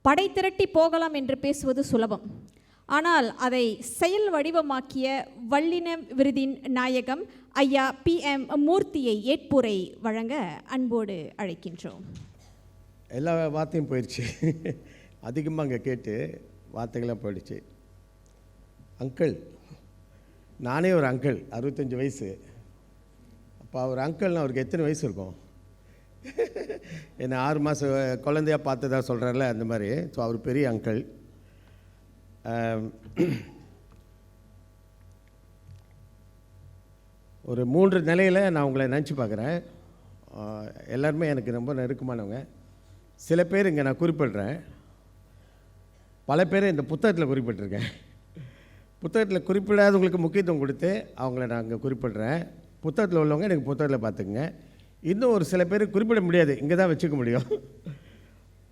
படை திரட்டி போகலாம் என்று பேசுவது சுலபம். ஆனால் அதை செயல் வடிவமாக்கிய வல்லின விருதின் நாயகம் ஐயா PM மூர்த்தியை ஏற்புரை வழங்க அன்போடு அழைக்கின்றோம். எல்லா வார்த்தையும் போயிடுச்சு. அதிகமாக அங்கே கேட்டு வார்த்தைகளாக போயிடுச்சு. அங்கிள், நானே ஒரு அங்கிள், 65 வயசு. அப்போ அவர் அங்கிள்னா அவருக்கு எத்தனை வயசு இருக்கும்? என்னை 6 மாதம் குழந்தையாக பார்த்ததா சொல்கிறார்ல, அந்த மாதிரி. ஸோ அவர் பெரிய அங்கிள். ஒரு 3 நிலையில் நான் உங்களை நினச்சி பார்க்குறேன். எல்லாருமே எனக்கு ரொம்ப நெருக்கமானவங்க. சில பேர் இங்கே நான் குறிப்பிடுறேன், பல பேர் இந்த புத்தகத்தில் குறிப்பிட்டிருக்கேன். புத்தகத்தில் குறிப்பிடாதவங்களுக்கு முக்கியத்துவம் கொடுத்து அவங்கள நான் இங்கே குறிப்பிடுறேன். புத்தகத்தில் உள்ளவங்க எனக்கு புத்தகத்தில் பார்த்துக்குங்க. இன்னும் ஒரு சில பேர் குறிப்பிட முடியாது, இங்கே தான் வச்சுக்க முடியும்.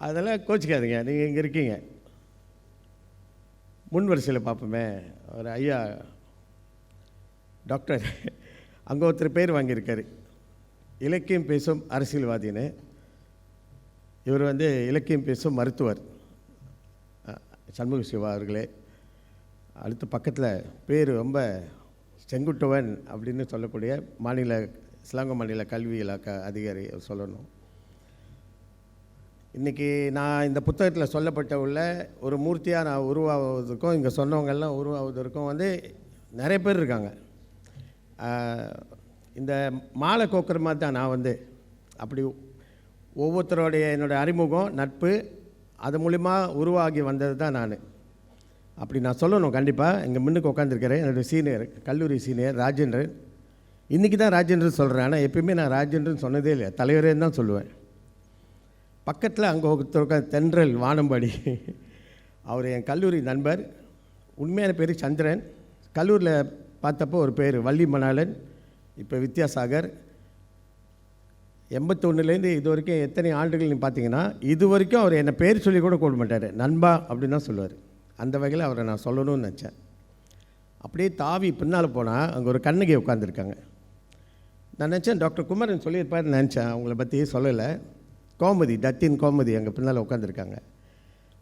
அதெல்லாம் கோச்சிக்காதீங்க, நீங்கள் இங்கே இருக்கீங்க. முன் வரிசையில் பார்ப்போமே, ஒரு ஐயா டாக்டர், அங்கே ஒருத்தர் பேர் வாங்கியிருக்காரு, இலக்கியம் பேசும் அரசியல்வாதின்னு. இவர் இலக்கியம் பேசும் மருத்துவர் சண்முக சிவா அவர்களே. அடுத்து பக்கத்தில் பேர் ரொம்ப செங்குட்டுவன் அப்படின்னு சொல்லக்கூடிய சிலாங்க மாநில கல்வி இலாக்கா அதிகாரி சொல்லணும். இன்றைக்கி நான் இந்த புத்தகத்தில் சொல்லப்பட்ட உள்ள ஒரு மூர்த்தியாக நான் உருவாவதற்கும் இங்கே சொன்னவங்கெல்லாம் உருவாவதற்கும் நிறைய பேர் இருக்காங்க. இந்த மாலை கோக்கிற மாதிரி தான் நான் அப்படி ஒவ்வொருத்தரோடைய என்னோடய அறிமுகம், நட்பு, அது மூலிமா உருவாகி வந்தது தான் நான். அப்படி நான் சொல்லணும். கண்டிப்பாக இங்கே முன்னுக்கு உட்காந்துருக்கிறேன் என்னோடய சீனியர், கல்லூரி சீனியர் ராஜேந்திரன். இன்றைக்கி தான் ராஜேந்திரன் சொல்கிறேன், ஆனால் எப்பயுமே நான் ராஜேந்திரன் சொன்னதே இல்லை, தலைவரேன்னு தான் சொல்லுவேன். பக்கத்தில் அங்கே ஒருத்தர் தென்றல் வானம்பாடி, அவர் என் கல்லூரி நண்பர். உண்மையான பேர் சந்திரன். கல்லூரியில் பார்த்தப்போ ஒரு பேர் வள்ளி மணாளன், இப்போ வித்யாசாகர். 81லேருந்து இது வரைக்கும் எத்தனை ஆண்டுகள் நீ பார்த்தீங்கன்னா, இது வரைக்கும் அவர் என்னை பேர் சொல்லி கூட கூட மாட்டார், நண்பா அப்படின்னு தான் சொல்லுவார். அந்த வகையில் அவரை நான் சொல்லணும்னு நினச்சேன். அப்படியே தாவி பின்னால் போனால் அங்கே ஒரு கண்ணகி உட்காந்துருக்காங்க. நான் நினச்சேன் டாக்டர் குமரன் சொல்லியிருப்பாருன்னு நினச்சேன், அவங்கள பற்றி சொல்லலை. கோமதி, டத்தின் கோமதி அங்கே பின்னால் உட்காந்துருக்காங்க.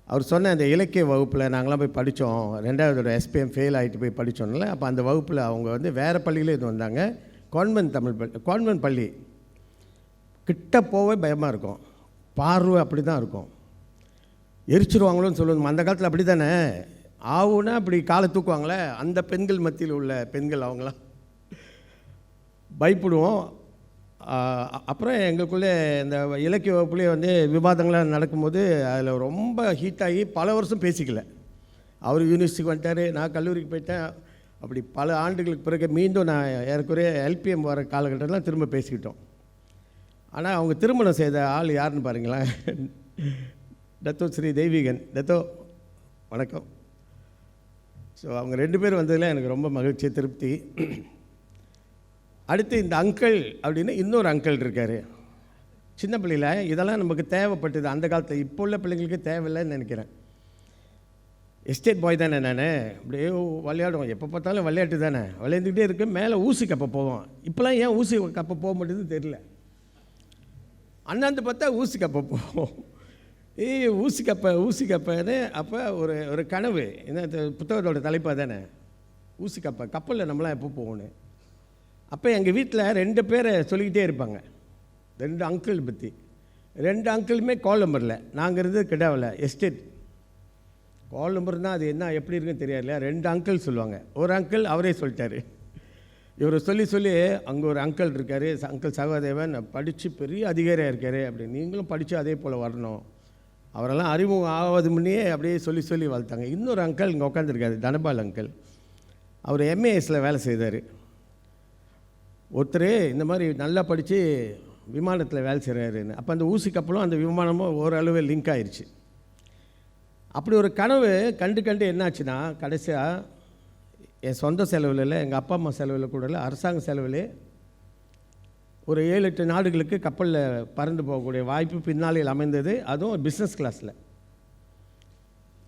அவர் சொன்ன அந்த இலக்கிய வகுப்பில் நாங்களாம் போய் படித்தோம், 2வது SPM ஃபெயில் ஆகிட்டு போய் படித்தோம்ல. அப்போ அந்த வகுப்பில் அவங்க வேறு பள்ளியிலே இது வந்தாங்க, கான்வென்ட் பள்ளி. கிட்ட போவே பயமாக இருக்கும், பார்வை அப்படி தான் இருக்கும், எரிச்சிருவாங்களோன்னு சொல்லுவோம். அந்த காலத்தில் அப்படி தானே, ஆவுன்னா அப்படி காலை தூக்குவாங்களே, அந்த பெண்கள் மத்தியில் உள்ள பெண்கள் அவங்களாம் பயப்படுவோம். அப்புறம் எங்களுக்குள்ளே இந்த இலக்கிய வகுப்புலேயே விவாதங்கள்லாம் நடக்கும்போது அதில் ரொம்ப ஹீட்டாகி பல வருஷம் பேசிக்கல. அவர் யூனிவர்சிட்டிக்கு வந்துட்டார், நான் கல்லூரிக்கு போயிட்டேன். அப்படி பல ஆண்டுகளுக்கு பிறகு மீண்டும் நான் ஏறக்குறைய LPM வர காலகட்டத்தில் திரும்ப பேசிக்கிட்டோம். ஆனால் அவங்க திருமணம் செய்த ஆள் யாருன்னு பாருங்களேன், டத்தோ ஸ்ரீ தெய்வீகன். டத்தோ வணக்கம். ஸோ அவங்க 2 பேர் வந்ததில் எனக்கு ரொம்ப மகிழ்ச்சி, திருப்தி. அடுத்து இந்த அங்கிள் அப்படின்னு இன்னொரு அங்கிள் இருக்கார். சின்ன பிள்ளையில் இதெல்லாம் நமக்கு தேவைப்பட்டது அந்த காலத்தில், இப்போ உள்ள பிள்ளைங்களுக்கு தேவையில்லைன்னு நினைக்கிறேன். எஸ்டேட் பாய் தானே நான், அப்படியே விளையாடுவோம், எப்போ பார்த்தாலும் விளையாட்டு தானே, விளையாண்டுக்கிட்டே இருக்கு. மேலே ஊசி கப்பை போவோம். இப்போலாம் ஏன் ஊசி கப்பை போக மாட்டேதுன்னு தெரியல. அண்ணாந்து பார்த்தா ஊசி கப்பை போவோம். ஊசி கப்பைன்னு. அப்போ ஒரு கனவு, என்ன புத்தகத்தோட தலைப்பாக தானே ஊசி கப்பை, கப்பலில் நம்மளாம் எப்போ போகணும். அப்போ எங்கள் வீட்டில் 2 பேரை சொல்லிக்கிட்டே இருப்பாங்க, 2 அங்கிள் பற்றி. 2 அங்கிளுமே கோலம்பரில், நாங்கள் இருந்தது கிடாவில் எஸ்டேட். கோலம்பர்னால் அது என்ன எப்படி இருக்குன்னு தெரியாது இல்லையா. 2 அங்கிள் சொல்லுவாங்க. ஒரு அங்கிள் அவரே சொல்லிட்டார். இவர் சொல்லி அங்கே ஒரு அங்கிள் இருக்கார், அங்கிள் சகாதேவன், படித்து பெரிய அதிகாரியாக இருக்கார், அப்படி நீங்களும் படித்து அதே போல் வரணும். அவரெல்லாம் அறிமுகம் ஆகாது முன்னே அப்படியே சொல்லி வளர்த்தாங்க. இன்னொரு அங்கிள் இங்கே உட்காந்துருக்காரு, தனபால் அங்கிள். அவர் MASல வேலை செய்தார். ஒருத்தர் இந்த மாதிரி நல்லா படித்து விமானத்தில் வேலை செய்கிறாருன்னு. அப்போ அந்த ஊசி கப்பலும் அந்த விமானமும் ஓரளவு லிங்க் ஆயிடுச்சு. அப்படி ஒரு கனவு கண்டு என்னாச்சுன்னா, கடைசியாக என் சொந்த செலவில் இல்லை, எங்கள் அப்பா அம்மா செலவில் கூட இல்லை, அரசாங்க செலவில் ஒரு 7-8 நாடுகளுக்கு கப்பலில் பறந்து போகக்கூடிய வாய்ப்பு பின்னாளில் அமைந்தது. அதுவும் பிஸ்னஸ் கிளாஸில்.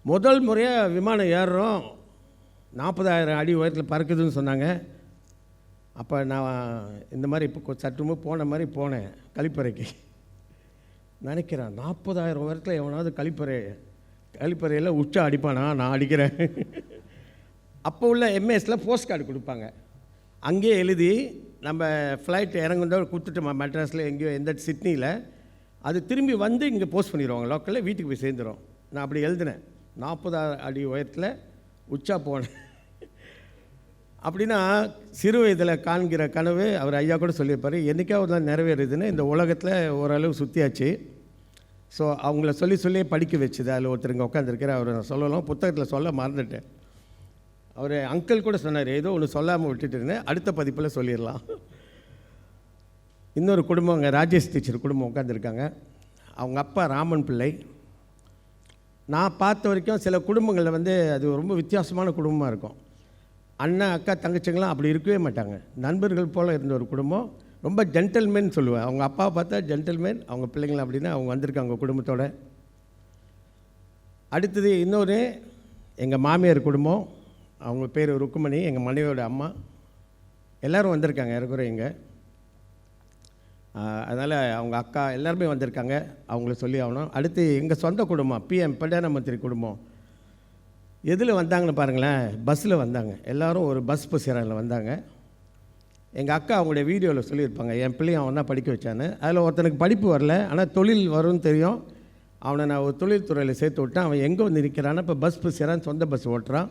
முதல் முறையாக விமானம் ஏறுறோம், 40,000 அடி உயரத்தில் பறக்குதுன்னு சொன்னாங்க. அப்போ நான் இந்த மாதிரி இப்போ சற்றுமு போன மாதிரி போனேன் கழிப்பறைக்கு. நினைக்கிறேன் 40,000 உயரத்தில் எவனாவது கழிப்பறை கழிப்பறையில் உச்சா அடிப்பானா, நான் அடிக்கிறேன். அப்போ உள்ள எம்ஏஎஸில் போஸ்ட் கார்டு கொடுப்பாங்க. அங்கேயே எழுதி நம்ம ஃப்ளைட் இறங்குந்தோ கொடுத்துட்டு மெட்ராஸில் எங்கேயோ எந்த சிட்னியில் அது திரும்பி வந்து இங்கே போஸ்ட் பண்ணிடுவாங்க லோக்கலில், வீட்டுக்கு போய் சேர்ந்துடும். நான் அப்படி எழுதினேன். 40 அடி உயரத்தில் உச்சா போனேன். அப்படின்னா சிறு வயதில் காண்கிற கனவு அவர் ஐயா கூட சொல்லியிருப்பார், என்றைக்காவது தான் நிறைவேறுதுன்னு. இந்த உலகத்தில் ஓரளவு சுற்றியாச்சு. ஸோ அவங்கள சொல்லி படிக்க வச்சுது. அதில் ஒருத்தருங்க உட்காந்துருக்கிற அவர் நான் சொல்லலாம், புத்தகத்தில் சொல்ல மறந்துட்டேன். அவர் அங்கிள் கூட சொன்னார், ஏதோ ஒன்று சொல்லாமல் விட்டுட்டுருந்தேன், அடுத்த பதிப்பில் சொல்லிடலாம். இன்னொரு குடும்பம், அங்கே ராஜேஷ் டீச்சர் குடும்பம் உட்காந்துருக்காங்க. அவங்க அப்பா ராமன் பிள்ளை. நான் பார்த்த வரைக்கும் சில குடும்பங்களில் வந்து அது ரொம்ப வித்தியாசமான குடும்பமாக இருக்கும். அண்ணன் அக்கா தங்கச்சிங்களாம் அப்படி இருக்கவே மாட்டாங்க. நண்பர்கள் போல் இருந்த ஒரு குடும்பம். ரொம்ப ஜென்டில்மேன் சொல்லுவேன். அவங்க அப்பாவை பார்த்தா ஜென்டில்மேன், அவங்க பிள்ளைங்கள அப்படின்னா அவங்க வந்திருக்காங்க குடும்பத்தோடு. அடுத்தது இன்னொரு எங்கள் மாமியார் குடும்பம். அவங்க பேர் ருக்குமணி, எங்கள் மனைவியோட அம்மா. எல்லோரும் வந்திருக்காங்க இருக்கிற இங்கே. அதனால் அவங்க அக்கா எல்லாருமே வந்திருக்காங்க, அவங்கள சொல்லி ஆகணும். அடுத்து எங்கள் சொந்த குடும்பம் PM பிரதான மந்திரி குடும்பம். எதில் வந்தாங்கன்னு பாருங்களேன், பஸ்ஸில் வந்தாங்க. எல்லோரும் ஒரு பஸ் சேரனில் வந்தாங்க. எங்கள் அக்கா அவங்களுடைய வீடியோவில் சொல்லியிருப்பாங்க, என் பிள்ளையை அவன் தான் படிக்க வச்சான்னு. அதில் ஒருத்தனுக்கு படிப்பு வரல, ஆனால் தொழில் வரும்னு தெரியும். அவனை நான் ஒரு தொழில்துறையில் சேர்த்து விட்டேன். அவன் எங்கே வந்து நிற்கிறான்னா, இப்போ பஸ் சேரான், சொந்த பஸ் ஓட்டுறான்.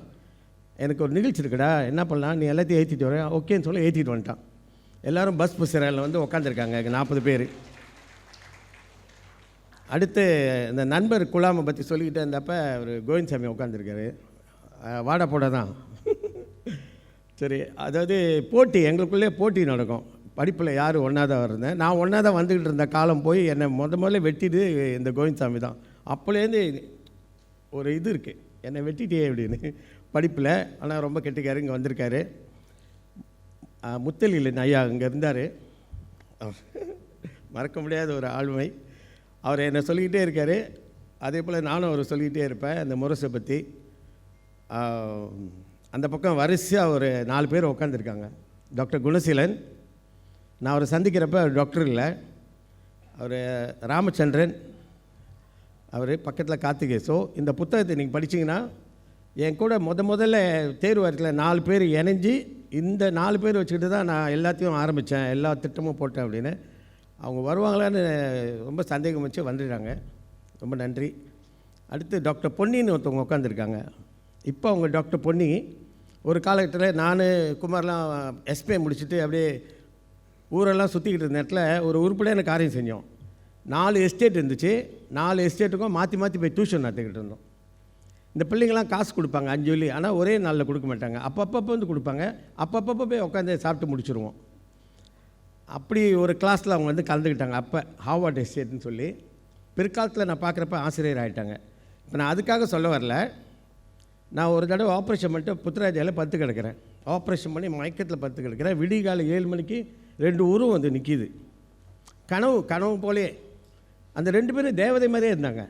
எனக்கு ஒரு நிகழ்ச்சி இருக்குடா, என்ன பண்ணலாம், நீ எல்லாத்தையும் ஏற்றிட்டு வரேன், ஓகேன்னு சொல்லி ஏற்றிட்டு வந்துட்டான். எல்லோரும் பஸ் சேரனில் வந்து உட்காந்துருக்காங்க, 40 பேர். அடுத்து இந்த நண்பர் குலாமை பற்றி சொல்லிக்கிட்டே இருந்தப்போ ஒரு கோவிந்தசாமி உட்காந்துருக்காரு. வாடா போட தான். சரி, அதாவது போட்டி, எங்களுக்குள்ளே போட்டி நடக்கும். படிப்பில் யார் ஒன்றா தான் இருந்தேன். நான் ஒன்றா தான் வந்துக்கிட்டு இருந்த காலம் போய் என்னை முதல்ல வெட்டிட்டு இந்த கோவிந்தசாமி தான். அப்போலேருந்து ஒரு இது இருக்குது, என்னை வெட்டிட்டே அப்படின்னு படிப்பில். ஆனால் ரொம்ப கெட்டிக்காரு, இங்கே வந்திருக்காரு. முத்தலில் ஐயா இங்கே இருந்தார். மறக்க முடியாத ஒரு ஆளுமை. அவர் என்னை சொல்லிக்கிட்டே இருக்கார். அதே போல் நானும் அவர் சொல்லிக்கிட்டே இருப்பேன் அந்த முரசை பற்றி. அந்த பக்கம் வரிசையாக ஒரு 4 பேர் உட்காந்துருக்காங்க. டாக்டர் குணசீலன், நான் அவரை சந்திக்கிறப்ப அவர் டாக்டர் இல்லை, அவர் ராமச்சந்திரன், அவர் பக்கத்தில் கார்த்திகேசோ. இந்த புத்தகத்தை நீங்கள் படிச்சிங்கன்னா, என் கூட முதல்ல தேர்வு வாரத்தில் 4 பேர் இணைஞ்சி இந்த 4 பேர் வச்சுக்கிட்டு தான் நான் எல்லாத்தையும் ஆரம்பித்தேன், எல்லா திட்டமும் போட்டேன் அப்படின்னு. அவங்க வருவாங்களான்னு ரொம்ப சந்தேகம் வச்சு வந்துடுறாங்க. ரொம்ப நன்றி. அடுத்து டாக்டர் பொன்னின்னு ஒருத்தவங்க உட்காந்துருக்காங்க. இப்போ அவங்க டாக்டர் பொன்னி. ஒரு காலகட்டத்தில் நான் குமார்லாம் எஸ்பிஐ முடிச்சுட்டு அப்படியே ஊரெல்லாம் சுற்றிக்கிட்டு இருந்த நேரத்தில் ஒரு உருப்படியான காரியம் செஞ்சோம். 4 எஸ்டேட் இருந்துச்சு. 4 எஸ்டேட்டுக்கும் மாற்றி மாற்றி போய் டியூஷன் நடத்திக்கிட்டு இருந்தோம். இந்த பிள்ளைங்கள்லாம் காசு கொடுப்பாங்க 5 வெள்ளி, ஆனால் ஒரே நாளில் கொடுக்க மாட்டாங்க. அப்பப்போ வந்து கொடுப்பாங்க. அப்பப்போ போய் உட்காந்து சாப்பிட்டு முடிச்சுருவோம். அப்படி ஒரு கிளாஸில் அவங்க வந்து கலந்துக்கிட்டாங்க. அப்போ ஹார்வர்ட் எஸ்டேட்னு சொல்லி. பிற்காலத்தில் நான் பார்க்குறப்ப ஆசிரியர் ஆகிட்டாங்க. இப்போ நான் அதுக்காக சொல்ல வரல. நான் ஒரு தடவை ஆப்ரேஷன் பண்ணிட்டு புத்துராஜாவில் படுத்து கிடக்கிறேன். ஆப்ரேஷன் பண்ணி மயக்கத்தில் படுத்து கிடக்கிறேன். விடிகாலை 7 மணிக்கு 2 உருவம் வந்து நிற்கிது. கனவு போலே. அந்த 2 பேரும் தேவதை மாதிரியே இருந்தாங்க.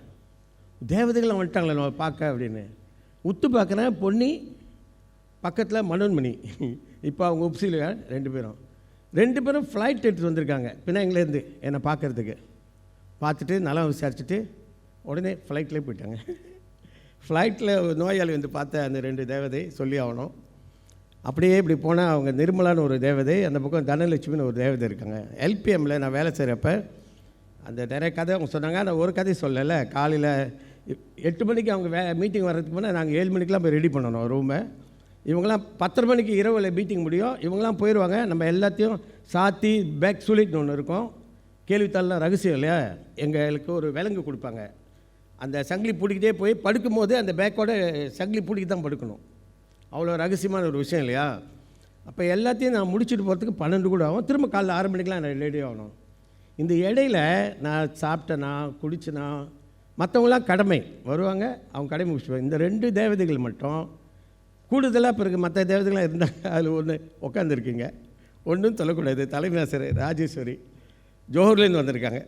தேவதைகளை வந்துட்டாங்களே நம்ம பார்க்க அப்படின்னு உத்து பார்க்குறேன். பொன்னி பக்கத்தில் மனோன்மணி. இப்போ அவங்க உப்சியில் 2 பேரும் ஃப்ளைட் எடுத்துகிட்டு வந்திருக்காங்க பின்னாங்கிலேருந்து என்னை பார்க்குறதுக்கு. பார்த்துட்டு நல்லா விசாரிச்சுட்டு உடனே ஃப்ளைட்லேயே போயிட்டாங்க. ஃப்ளைட்டில் நோயாளி வந்து பார்த்த அந்த 2 தேவதை சொல்லி ஆகணும். அப்படியே இப்படி போனால் அவங்க நிர்மலான்னு ஒரு தேவதை, அந்த பக்கம் தனலட்சுமின்னு ஒரு தேவதை இருக்காங்க. LPMல நான் வேலை செய்கிறப்ப அந்த நிறைய கதை அவங்க சொன்னாங்க. நான் ஒரு கதை சொல்லலை. காலையில் 8 மணிக்கு அவங்க மீட்டிங் வர்றதுக்கு முன்னே நாங்கள் 7 மணிக்கெலாம் போய் ரெடி பண்ணணும் ரூமை. இவங்களாம் 10:30 மணிக்கு இரவில் மீட்டிங் முடியும். இவங்களாம் போயிடுவாங்க. நம்ம எல்லாத்தையும் சாத்தி பேக் சுலிட்னு ஒன்று இருக்கும். கேள்வித்தாள்லாம் ரகசியம் இல்லையா, எங்களுக்கு ஒரு விலங்கு கொடுப்பாங்க. அந்த சங்கிலி பிடிக்கிட்டே போய் படுக்கும்போது அந்த பேக்கோட சங்கிலி பிடிக்கி தான் படுக்கணும். அவ்வளோ ரகசியமான ஒரு விஷயம் இல்லையா. அப்போ எல்லாத்தையும் நான் முடிச்சுட்டு போகிறதுக்கு 12 கூட ஆகும். திரும்ப காலைல 6 மணிக்கெலாம் நான் ரெடி ஆகணும். இந்த இடையில் நான் சாப்பிட்டேனா குடிச்சேனா மற்றவங்களாம் கடமை வருவாங்க, அவங்க கடமை முடிச்சுடுவாங்க. இந்த 2 தேவதைகள் மட்டும் கூடுதலாக பிறகு மற்ற தேவதைகளாக இருந்தாங்க. அதில் ஒன்று உட்காந்துருக்கீங்க, ஒன்றும் சொல்லக்கூடாது. தலைமை ஆசிரியர் ராஜேஸ்வரி ஜோஹர்லேருந்து வந்திருக்காங்க.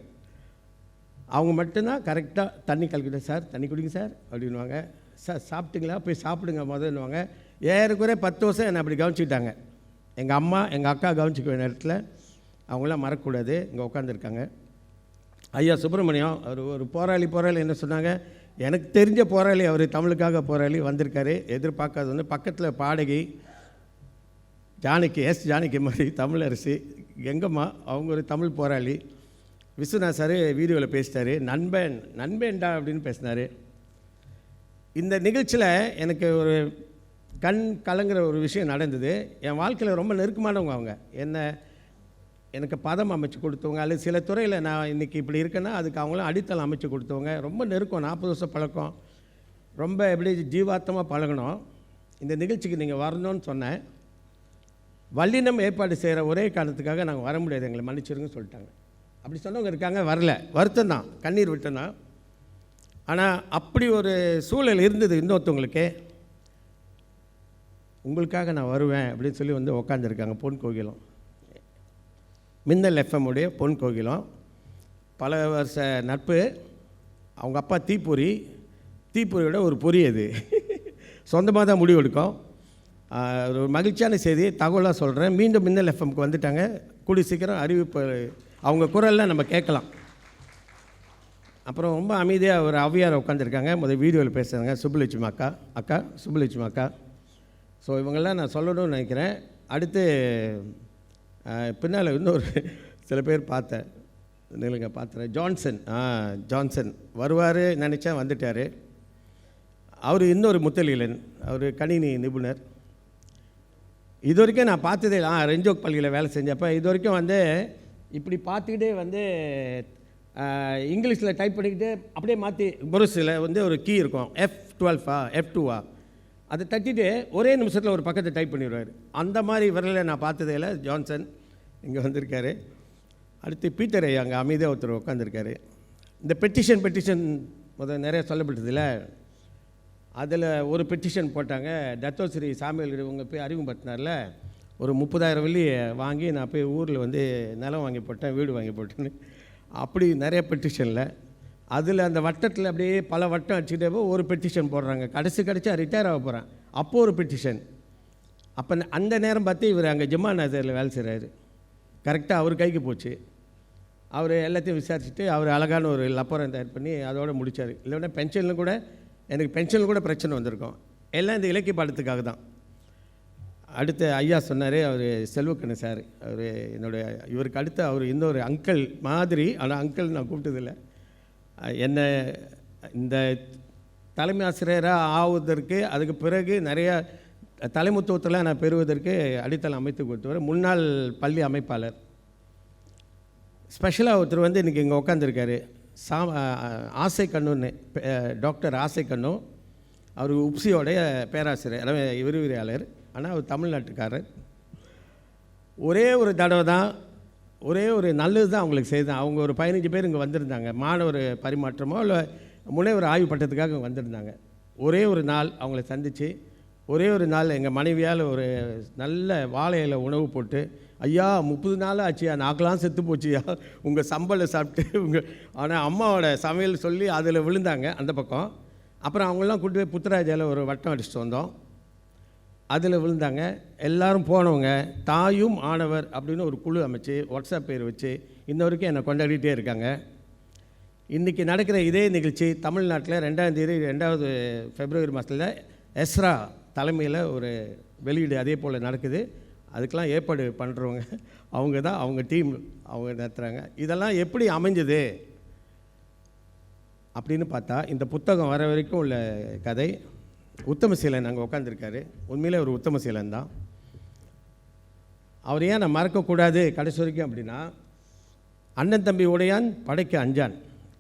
அவங்க மட்டும்தான் கரெக்டாக தண்ணி கலக்கிட்டேன், சார் தண்ணி குடிங்க சார் அப்படின்வாங்க. சார் சாப்பிட்டுங்களா, போய் சாப்பிடுங்க முதல்னுவாங்க. ஏறக்குறைய 10 வருஷம் என்னை அப்படி கவனிச்சுக்கிட்டாங்க. எங்கள் அம்மா எங்கள் அக்கா கவனிச்சிக்க வேண்டிய இடத்துல அவங்களாம் மறக்கக்கூடாது. இங்கே உட்காந்துருக்காங்க. ஐயா சுப்பிரமணியம் அவர் ஒரு போராளி என்ன சொன்னாங்க, எனக்கு தெரிஞ்ச போராளி அவர், தமிழுக்காக போராளி வந்திருக்காரு. எதிர்பார்க்காத ஒன்று. பக்கத்தில் பாடகி ஜானகி, ஜானகி மாதிரி தமிழரசி எங்கம்மா, அவங்க ஒரு தமிழ் போராளி. விஸ்வநாத் சார் வீடியோவில் பேசிட்டார். நண்பேன்டா அப்படின்னு பேசினார். இந்த நிகழ்ச்சியில் எனக்கு ஒரு கண் கலங்குற ஒரு விஷயம் நடந்தது. என் வாழ்க்கையில் ரொம்ப நெருக்கமானவங்க அவங்க. எனக்கு பதம் அமைச்சு கொடுத்தவங்க, அல்லது சில துறையில் நான் இன்றைக்கி இப்படி இருக்கேன்னா அதுக்கு அவங்களும் அடித்தளம் அமைச்சு கொடுத்தவங்க. ரொம்ப நெருக்கம், 40 வருஷம் பழக்கம், ரொம்ப எப்படி ஜீவார்த்தமாக பழகணும். இந்த நிகழ்ச்சிக்கு நீங்கள் வரணும்னு சொன்னேன். வல்லினம் ஏற்பாடு செய்கிற ஒரே காரணத்துக்காக நாங்கள் வர முடியாது, எங்களை மன்னிச்சிருங்கன்னு சொல்லிட்டாங்க. அப்படி சொன்னவங்க இருக்காங்க, வரல. வருத்தம் தான், கண்ணீர் விட்டம் தான். ஆனால் அப்படி ஒரு சூழல் இருந்தது இன்னொருத்தவங்களுக்கு. உங்களுக்காக நான் வருவேன் அப்படின்னு சொல்லி வந்து உக்காந்துருக்காங்க. பொன் கோகிலம், மின்னல் எஃப்எம்முடைய பொன் கோகிலம். பல வருஷ நட்பு. அவங்க அப்பா தீப்பொறியோட ஒரு பொறி அது சொந்தமாக தான் முடிவு எடுக்கும். ஒரு மகிழ்ச்சியான செய்தி தகவலாக சொல்கிறேன். மீண்டும் மின்னல் எஃப்எம்க்கு வந்துட்டாங்க. கூடி சீக்கிரம் அறிவிப்பு அவங்க குரல்லாம் நம்ம கேட்கலாம். அப்புறம் ரொம்ப அமைதியாக ஒரு அவ்வியார் உட்காந்துருக்காங்க. முதல் வீடியோவில் பேசுகிறாங்க, சுப்புலட்சுமி அக்கா சுப்புலட்சுமி அக்கா. ஸோ இவங்கெல்லாம் நான் சொல்லணும்னு நினைக்கிறேன். அடுத்து பின்னால் இன்னொரு சில பேர் பார்த்தேன், நிலுங்க பார்த்துறேன். ஜான்சன் வருவார் நினச்சேன், வந்துட்டார். அவர் இன்னொரு முத்தலீலன், அவர் கணினி நிபுணர். இது வரைக்கும் நான் பார்த்ததே இல்லை. ரெஞ்சோக் பள்ளியில் வேலை செஞ்சப்போ இது வரைக்கும் வந்து இப்படி பார்த்துக்கிட்டே வந்து இங்கிலீஷில் டைப் பண்ணிக்கிட்டு அப்படியே மாற்றி புருஸில் வந்து ஒரு கீ இருக்கும், F12 F2 அதை தட்டிட்டு ஒரே நிமிஷத்தில் ஒரு பக்கத்தை டைப் பண்ணிடுவார். அந்த மாதிரி விரலை நான் பார்த்ததே இல்லை. ஜான்சன் இங்கே வந்திருக்காரு. அடுத்து பீட்டர் ஐயா அங்கே அமைதியாக ஒருத்தர் உட்காந்துருக்காரு. இந்த பெட்டிஷன் முதல் நிறைய சொல்லப்பட்டதில்ல, அதில் ஒரு பெட்டிஷன் போட்டாங்க. டத்தோஸ்ரீ சாமியல் இவங்க போய் அறிமுகப்படுத்தினார்ல, ஒரு 30,000 வெள்ளி வாங்கி நான் போய் ஊரில் வந்து நிலம் வாங்கி போட்டேன், வீடு வாங்கி போட்டேன்னு. அப்படி நிறைய பெட்டிஷனில் அதில் அந்த வட்டத்தில் அப்படியே பல வட்டம் அடிச்சுக்கிட்டே ஒரு பெட்டிஷன் போடுறாங்க. கடைசியாக ரிட்டையர் ஆக போகிறேன், அப்போது ஒரு பெட்டிஷன். அப்போ அந்த நேரம் பார்த்து இவர் அங்கே ஜும்மா நகரில் வேலை செய்கிறாரு. கரெக்டாக அவர் கைக்கு போச்சு. அவர் எல்லாத்தையும் விசாரிச்சுட்டு அவர் அழகான ஒரு லப்பரம் தயார் பண்ணி அதோடு முடித்தார். இல்லைன்னா பென்ஷனில் கூட பிரச்சனை வந்திருக்கும். எல்லாம் இந்த இலக்கிய பாடத்துக்காக தான். அடுத்து ஐயா சொன்னார், அவர் செல்வக்கண்ணு சார், அவர் இவருக்கு அடுத்து அவர் இன்னொரு அங்கிள் மாதிரி. ஆனால் அங்கிள் நான் கூப்பிட்டதில்லை. என்னை இந்த தலைமை ஆசிரியராக ஆவதற்கு, அதுக்கு பிறகு நிறையா தலைமுத்துவத்தில் நான் பெறுவதற்கு அடித்தளம் அமைத்து கொடுத்தவர் முன்னாள் பள்ளி அமைப்பாளர். ஸ்பெஷலாக ஒருத்தர் வந்து இன்றைக்கி இங்கே உட்காந்துருக்காரு, ஆசை கண்ணுன்னு, டாக்டர் ஆசை கண்ணு. அவர் உப்சியோடைய பேராசிரியர், அதாவது விரிவுரையாளர். ஆனால் அவர் தமிழ்நாட்டுக்காரர். ஒரே ஒரு தடவை தான், ஒரே ஒரு நல்லது தான் அவங்களுக்கு செய்தான். அவங்க ஒரு 15 பேர் இங்கே வந்திருந்தாங்க. மாணவர் பரிமாற்றமோ இல்லை முனைவர் ஆய்வு பட்டத்துக்காக வந்திருந்தாங்க. ஒரே ஒரு நாள் அவங்கள சந்தித்து, ஒரே ஒரு நாள் எங்கள் மனைவியால் ஒரு நல்ல வாழையில் உணவு போட்டு, ஐயா 30 நாள் ஆச்சியா, நாக்கெல்லாம் செத்து போச்சியா உங்கள் சம்பளம் சாப்பிட்டு ஆனால் அம்மாவோட சமையல் சொல்லி அதில் விழுந்தாங்க அந்த பக்கம். அப்புறம் அவங்களாம் கூட்டி போய் புத்தராஜாவில் ஒரு வட்டம் அடிச்சுட்டு வந்தோம், அதில் விழுந்தாங்க. எல்லோரும் போனவங்க தாயும் ஆனவர் அப்படின்னு ஒரு குழு அமைச்சு வாட்ஸ்அப் பேர் வச்சு இன்ன வரைக்கும் என்னை கொண்டாடிட்டே இருக்காங்க. இன்றைக்கி நடக்கிற இதே நிகழ்ச்சி தமிழ்நாட்டில் 2ஆம் தேதி 2வது பிப்ரவரி மாதத்தில் எஸ்ரா தலைமையில் ஒரு வெளியீடு அதே போல் நடக்குது. அதுக்கெலாம் ஏற்பாடு பண்ணுறவங்க அவங்க தான், அவங்க டீம் அவங்க நடத்துகிறாங்க. இதெல்லாம் எப்படி அமைஞ்சது அப்படின்னு பார்த்தா, இந்த புத்தகம் வர வரைக்கும் உள்ள கதை. உத்தமசீலன் அங்கே உட்காந்துருக்காரு. உண்மையிலே ஒரு உத்தமசீலன் தான். அவர் ஏன் நான் மறக்கக்கூடாது கடைசி வரைக்கும் அப்படின்னா, அண்ணன் தம்பி உடையான் படைக்கு அஞ்சான்.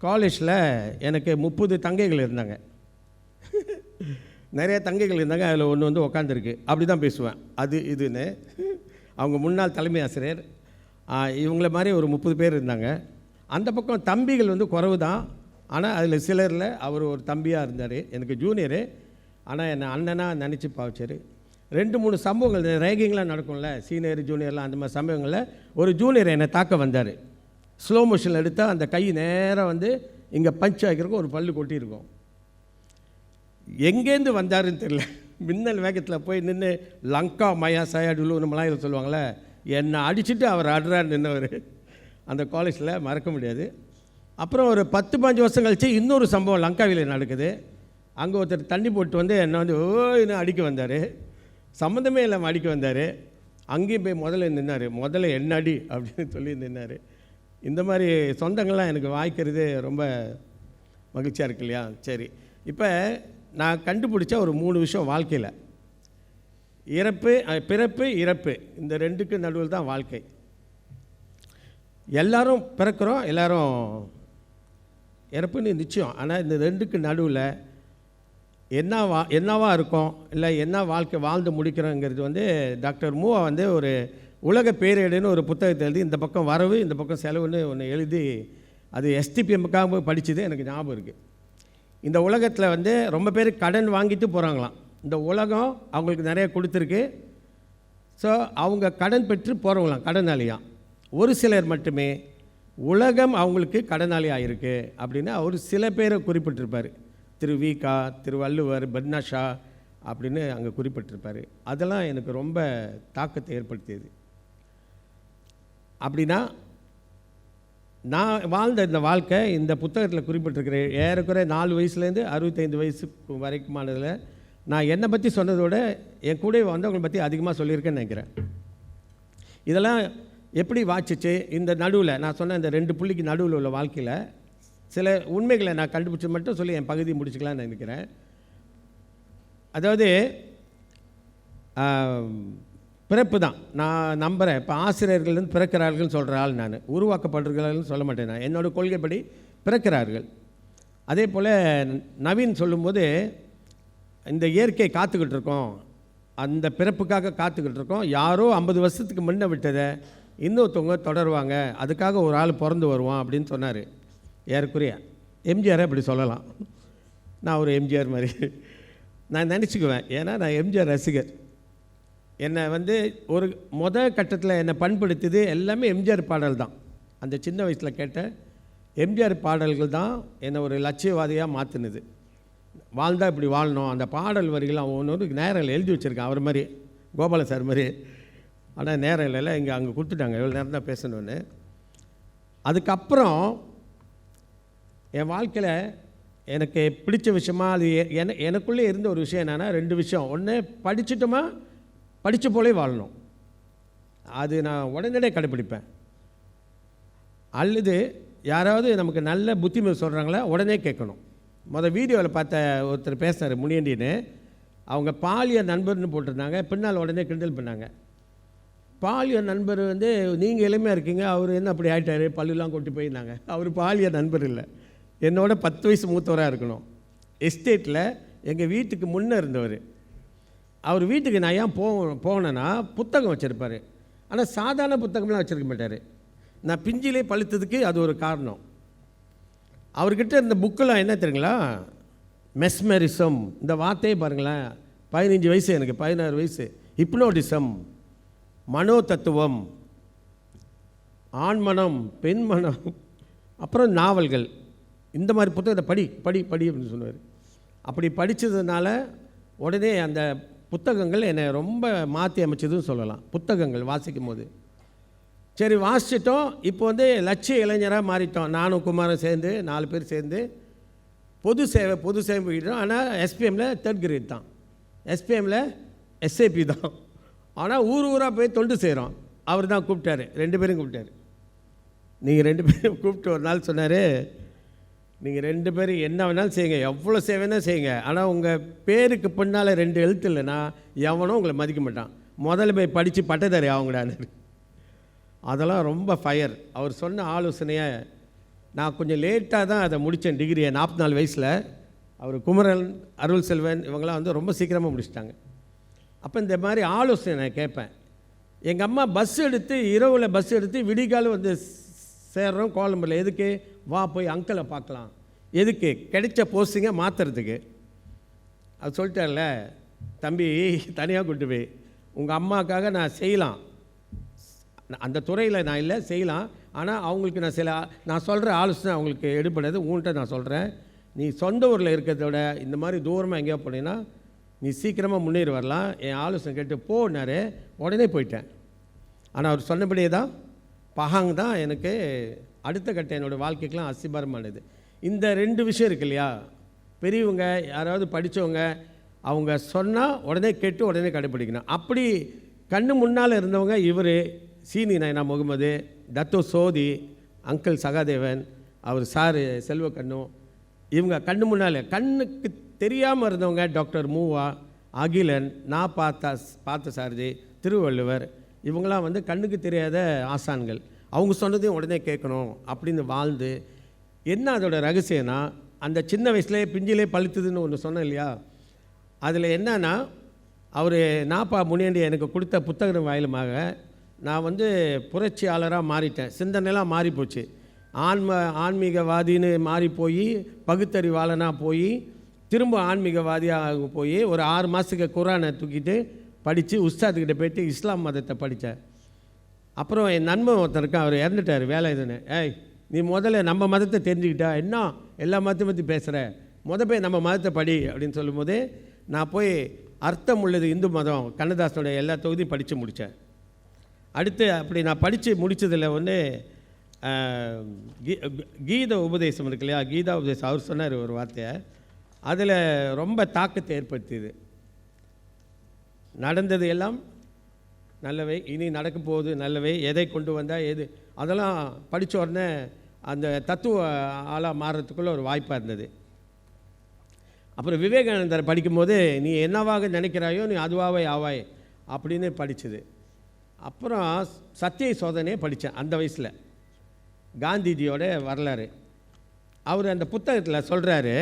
காலேஜில் எனக்கு 30 தங்கைகள் இருந்தாங்க. நிறைய தங்கைகள் இருந்தாங்க. அதில் ஒன்று வந்து உட்காந்துருக்கு. அப்படி தான் பேசுவேன் அது இதுன்னு. அவங்க முன்னாள் தலைமை ஆசிரியர். இவங்கள மாதிரி ஒரு 30 பேர் இருந்தாங்க. அந்த பக்கம் தம்பிகள் வந்து குறைவு தான். ஆனால் அதில் சிலரில் அவர் ஒரு தம்பியாக இருந்தார், எனக்கு ஜூனியரு. ஆனால் என்னை அண்ணனாக நினச்சி பாவச்சார். 2-3 சம்பவங்கள் ரேகிங்லாம் நடக்கும்ல, சீனியர் ஜூனியர்லாம். அந்த மாதிரி சம்பவங்களில் ஒரு ஜூனியர் என்னை தாக்க வந்தார். ஸ்லோ மோஷனில் எடுத்தால் அந்த கை நேராக வந்து இங்கே பஞ்ச் ஆகிருக்கும், ஒரு பல்லு கொட்டியிருக்கும். எங்கேருந்து வந்தாருன்னு தெரியல. மின்னல் வேகத்தில் போய் நின்று லங்கா மயா சயாடுலுன்னு மலாயில் சொல்லுவாங்களே, என்னை அடிச்சுட்டு அவர் அடுறான்னு நின்றவர் அந்த காலேஜில் மறக்க முடியாது. அப்புறம் ஒரு 10-15 வருஷம் கழிச்சு இன்னொரு சம்பவம் லங்காவியில் நடக்குது. அங்கே ஒருத்தர் தண்ணி போட்டு வந்து என்னை வந்து ஓன்னு அடிக்க வந்தார். சம்மந்தமே இல்லாமல் அடிக்க வந்தார். அங்கேயும் போய் முதல்ல என்ன அடி அப்படின்னு சொல்லி நின்னார். இந்த மாதிரி சொந்தங்கள்லாம் எனக்கு வாய்க்கிறது ரொம்ப மகிழ்ச்சியாக இருக்கு இல்லையா? சரி, இப்போ நான் கண்டுபிடிச்ச ஒரு 3 விஷயம் வாழ்க்கையில். பிறப்பு இறப்பு, இந்த ரெண்டுக்கு நடுவில் தான் வாழ்க்கை. எல்லாரும் பிறக்கிறோம், எல்லாரும் இறப்புன்னு நிச்சயம். ஆனால் இந்த ரெண்டுக்கு நடுவில் என்னவா இருக்கும், இல்லை என்ன வாழ்க்கை வாழ்ந்து முடிக்கிறோங்கிறது வந்து டாக்டர் மூவா வந்து ஒரு உலக பேரேடுன்னு ஒரு புத்தகத்தை எழுதி இந்த பக்கம் வரவு இந்த பக்கம் செலவுன்னு ஒன்று எழுதி அது எஸ்டிபிஎம்முக்காக படித்தது எனக்கு ஞாபகம் இருக்குது. இந்த உலகத்தில் வந்து ரொம்ப பேர் கடன் வாங்கிட்டு போகிறாங்களாம். இந்த உலகம் அவங்களுக்கு நிறைய கொடுத்துருக்கு. ஸோ அவங்க கடன் பெற்று போகிறவங்களாம் கடனாளியாக. ஒரு சிலர் மட்டுமே உலகம் அவங்களுக்கு கடனாளியாக இருக்குது அப்படின்னு அவர் சில பேரை குறிப்பிட்டிருப்பார். திரு விகா, திரு வள்ளுவர், பட்னாஷா அப்படின்னு அங்கே குறிப்பிட்டிருப்பார். அதெல்லாம் எனக்கு ரொம்ப தாக்கத்தை ஏற்படுத்தியது. அப்படின்னா நான் வாழ்ந்த இந்த வாழ்க்கை இந்த புத்தகத்தில் குறிப்பிட்டிருக்கிற ஏறக்குறை 4 வயசுலேருந்து 65 வயசு வரைக்குமானதில் நான் என்னை பற்றி சொன்னதோட என் கூட வந்தவங்களை பற்றி அதிகமாக சொல்லியிருக்கேன்னு நினைக்கிறேன். இதெல்லாம் எப்படி வாச்சிச்சு, இந்த நடுவில் நான் சொன்ன இந்த 2 புள்ளிக்கு நடுவில் உள்ள வாழ்க்கையில் சில உண்மைகளை நான் கண்டுபிடிச்சி மட்டும் சொல்லி என் பகுதி முடிச்சுக்கலான்னு நினைக்கிறேன். அதாவது பிறப்பு தான் நான் நம்புகிறேன். இப்போ ஆசிரியர்கள்லேருந்து பிறக்கிறார்கள்னு சொல்கிற ஆள் நான், உருவாக்கப்படுகிறார்கள்னு சொல்ல மாட்டேன். நான் என்னோடய கொள்கைப்படி பிறக்கிறார்கள். அதே போல் நவீன் சொல்லும்போது இந்த இயற்கை காத்துக்கிட்டு இருக்கோம், அந்த பிறப்புக்காக காத்துக்கிட்டு இருக்கோம். யாரோ 50 வருஷத்துக்கு முன்ன விட்டதை இன்னொருத்தவங்க தொடருவாங்க, அதுக்காக ஒரு ஆள் பிறந்து வருவான் அப்படின்னு சொன்னார். ஏறக்குறைய எம்ஜிஆரை அப்படி சொல்லலாம். நான் ஒரு எம்ஜிஆர் மாதிரி நான் நினச்சிக்குவேன். ஏன்னா நான் எம்ஜிஆர் ரசிகர். என்னை வந்து ஒரு கட்டத்தில் என்னை பண்படுத்தியது எல்லாமே எம்ஜிஆர் பாடல் தான். அந்த சின்ன வயசில் கேட்ட எம்ஜிஆர் பாடல்கள் தான் என்னை ஒரு லட்சியவாதியாக மாற்றினது. வாழ்ந்தால் இப்படி வாழணும், அந்த பாடல் வரிகள் ஒன்று நேரில் எழுதி வச்சுருக்கேன். அவர் மாதிரி, கோபால சார் மாதிரி. ஆனால் நேரம் இல்லைல்ல, அங்கே கொடுத்துட்டாங்க, எவ்வளோ நேரம் தான் பேசணுன்னு. அதுக்கப்புறம் என் வாழ்க்கையில் எனக்கு பிடிச்ச விஷயமா அது எனக்குள்ளே இருந்த ஒரு விஷயம் என்னென்னா 2 விஷயம். ஒன்று, படிச்சுட்டோமா படித்த போலே வாழணும், அது நான் உடனடியே கடைப்பிடிப்பேன். அல்லது யாராவது நமக்கு நல்ல புத்திமதி சொல்கிறாங்களா உடனே கேட்கணும். வீடியோவில் பார்த்த ஒருத்தர் பேசினார், முனியண்டின்னு. அவங்க பாலிய நண்பர்னு போட்டிருந்தாங்க, பின்னால் உடனே கிண்டல் பண்ணாங்க. பாலிய நண்பர் வந்து நீங்கள் எளிமையாக இருக்கீங்க, அவர் என்ன அப்படி ஆகிட்டார், பல்லுலாம் கொட்டி போயிருந்தாங்க. அவர் பாலிய நண்பர் இல்லை, என்னோட 10 வயசு மூத்தவராக இருக்கணும். எஸ்டேட்டில் எங்கள் வீட்டுக்கு முன்னே இருந்தவர். அவர் வீட்டுக்கு நான் ஏன் போனேன்னா புத்தகம் வச்சுருப்பார். ஆனால் சாதாரண புத்தகம்லாம் வச்சுருக்க மாட்டார். நான் பிஞ்சிலே பழுத்ததுக்கு அது ஒரு காரணம். அவர்கிட்ட இருந்த புக்கெலாம் என்ன தெரியுங்களா, மெஸ்மெரிசம், இந்த வார்த்தையே பாருங்களேன். 15 வயசு, எனக்கு 16 வயசு. ஹிப்னோட்டிசம், மனோ தத்துவம், ஆண்மனம், பெண்மனம், அப்புறம் நாவல்கள், இந்த மாதிரி புத்தகத்தை படி படி படி அப்படின்னு சொன்னார். அப்படி படித்ததுனால உடனே அந்த புத்தகங்கள் என்னை ரொம்ப மாற்றி அமைச்சதுன்னு சொல்லலாம். புத்தகங்கள் வாசிக்கும் போது சரி வாசிச்சிட்டோம். இப்போ வந்து லட்சிய இளைஞராக மாறிட்டோம். நானும் குமாரும் சேர்ந்து 4 பேர் சேர்ந்து பொது சேவை போயிட்டோம். ஆனால் எஸ்பிஎம்மில் 3rd கிரேட் தான், எஸ்பிஎம்மில் எஸ்ஏபி தான். ஆனால் ஊராக போய் தொண்டு செய்கிறோம். அவர் தான் கூப்பிட்டாரு, 2 பேரும் கூப்பிட்டாரு. நீங்கள் 2 பேரும் கூப்பிட்டு ஒரு நாள் சொன்னார், நீங்கள் 2 பேரும் என்ன வேணாலும் செய்யுங்க, எவ்வளோ சேவைனா செய்யுங்க, ஆனால் உங்கள் பேருக்கு பின்னால் 2 எழுத்து இல்லைன்னா எவனோ உங்களை மதிக்க மாட்டான். முதல்ல போய் படித்து பட்டதாரி ஆகுங்கடான்னு. அதெல்லாம் ரொம்ப ஃபயர். அவர் சொன்ன ஆலோசனையை நான் கொஞ்சம் லேட்டாக தான் அதை முடித்தேன். டிகிரியை 44 வயசில். அவர் குமரன், அருள் செல்வன் இவங்களாம் வந்து ரொம்ப சீக்கிரமாக முடிச்சிட்டாங்க. அப்போ இந்த மாதிரி ஆலோசனை நான் கேட்பேன். எங்கள் அம்மா இரவில் பஸ் எடுத்து விடிகாலம் வந்து சேர்றோம் கோலம்பரில். எதுக்கு? வா போய் அங்கிளை பார்க்கலாம். எதுக்கு? கிடைச்ச போஸ்டிங்கை மாற்றுறதுக்கு. அது சொல்லிட்டார்ல, தம்பி தனியாக கூட்டு போய் உங்கள் அம்மாவுக்காக நான் செய்யலாம், அந்த துறையில் நான் இல்லை செய்யலாம், ஆனால் அவங்களுக்கு நான் சொல்கிற ஆலோசனை அவங்களுக்கு எடுப்படாது. உங்கள்கிட்ட நான் சொல்கிறேன், நீ சொந்த ஊரில் இருக்கிறத விட இந்த மாதிரி தூரமாக எங்கேயோ போனீங்கன்னா நீ சீக்கிரமாக முன்னேறி வரலாம். என் ஆலோசனை கேட்டு போனார். உடனே போயிட்டேன். ஆனால் அவர் சொன்னபடியே தான் பஹாங் தான் எனக்கு அடுத்த கட்டம் என்னோடய வாழ்க்கைக்கெலாம் அஸ்திபாரமானது. இந்த 2 விஷயம் இருக்கு இல்லையா, பெரியவங்க யாராவது படித்தவங்க அவங்க சொன்னால் உடனே கேட்டு உடனே கடைப்பிடிக்கணும். அப்படி கண்ணு முன்னால் இருந்தவங்க இவர் சீனி நயனா முகமது, தத்தோ சோதி, அங்கிள் சகாதேவன், அவர் சாரு செல்வக்கண்ணு, இவங்க கண்ணு முன்னால் கண்ணுக்கு தெரியாமல் இருந்தவங்க டாக்டர் மூவா, அகிலன், நான் பார்த்த சாரதி, திருவள்ளுவர், இவங்களாம் வந்து கண்ணுக்கு தெரியாத ஆசான்கள். அவங்க சொன்னதையும் உடனே கேட்கணும் அப்படின்னு வாழ்ந்து, என்ன அதோட ரகசியம்னா, அந்த சின்ன வயசுலேயே பிஞ்சிலே பழுத்துதுன்னு ஒன்று சொன்னேன் இல்லையா, அதில் என்னன்னா அவர் நாப்பா முனியாண்டி எனக்கு கொடுத்த புத்தகம் வாயிலுமாக நான் வந்து புரட்சியாளராக மாறிட்டேன். சிந்தனைலாம் மாறி போச்சு. ஆன்மீகவாதின்னு மாறி போய் பகுத்தறிவாளனாக போய் திரும்ப ஆன்மீகவாதியாக போய் ஒரு 6 மாதத்துக்கு குரானை தூக்கிட்டு படித்து உஸ்தாதுக்கிட்ட போய்ட்டு இஸ்லாம் மதத்தை படித்தேன். அப்புறம் என் நண்பன் ஒருத்தர் இருக்கான், அவர் இறந்துட்டார் வேலை இதுன்னு. ஏய் நீ முதல்ல நம்ம மதத்தை தெரிஞ்சுக்கிட்டா என்ன எல்லா மதத்தையும் பற்றி பேசுகிற, போய் நம்ம மதத்தை படி அப்படின்னு சொல்லும்போது நான் போய் அர்த்தம் உள்ளது இந்து மதம் கண்ணதாசனுடைய எல்லா தொகுதியும் படித்து முடித்தேன். அடுத்து அப்படி நான் படித்து முடித்ததில் ஒன்று கீத உபதேசம் இருக்கு இல்லையா, கீதா உபதேசம் அவர் சொன்னார் ஒரு வார்த்தையை, அதில் ரொம்ப தாக்கத்தை ஏற்படுத்தியது. நடந்தது எல்லாம் நல்லவை, இனி நடக்க போகுது நல்லவை, எதை கொண்டு வந்தால் எது, அதெல்லாம் படித்த உடனே அந்த தத்துவ ஆளாக மாறுறதுக்குள்ளே ஒரு வாய்ப்பாக இருந்தது. அப்புறம் விவேகானந்தர் படிக்கும்போது நீ என்னவாக நினைக்கிறாயோ நீ அதுவாகவே ஆவாய் அப்படின்னு படித்தது. அப்புறம் சத்திய சோதனையை படித்தேன் அந்த வயசில், காந்திஜியோட வரலாறு. அவர் அந்த புத்தகத்தில் சொல்கிறாரு,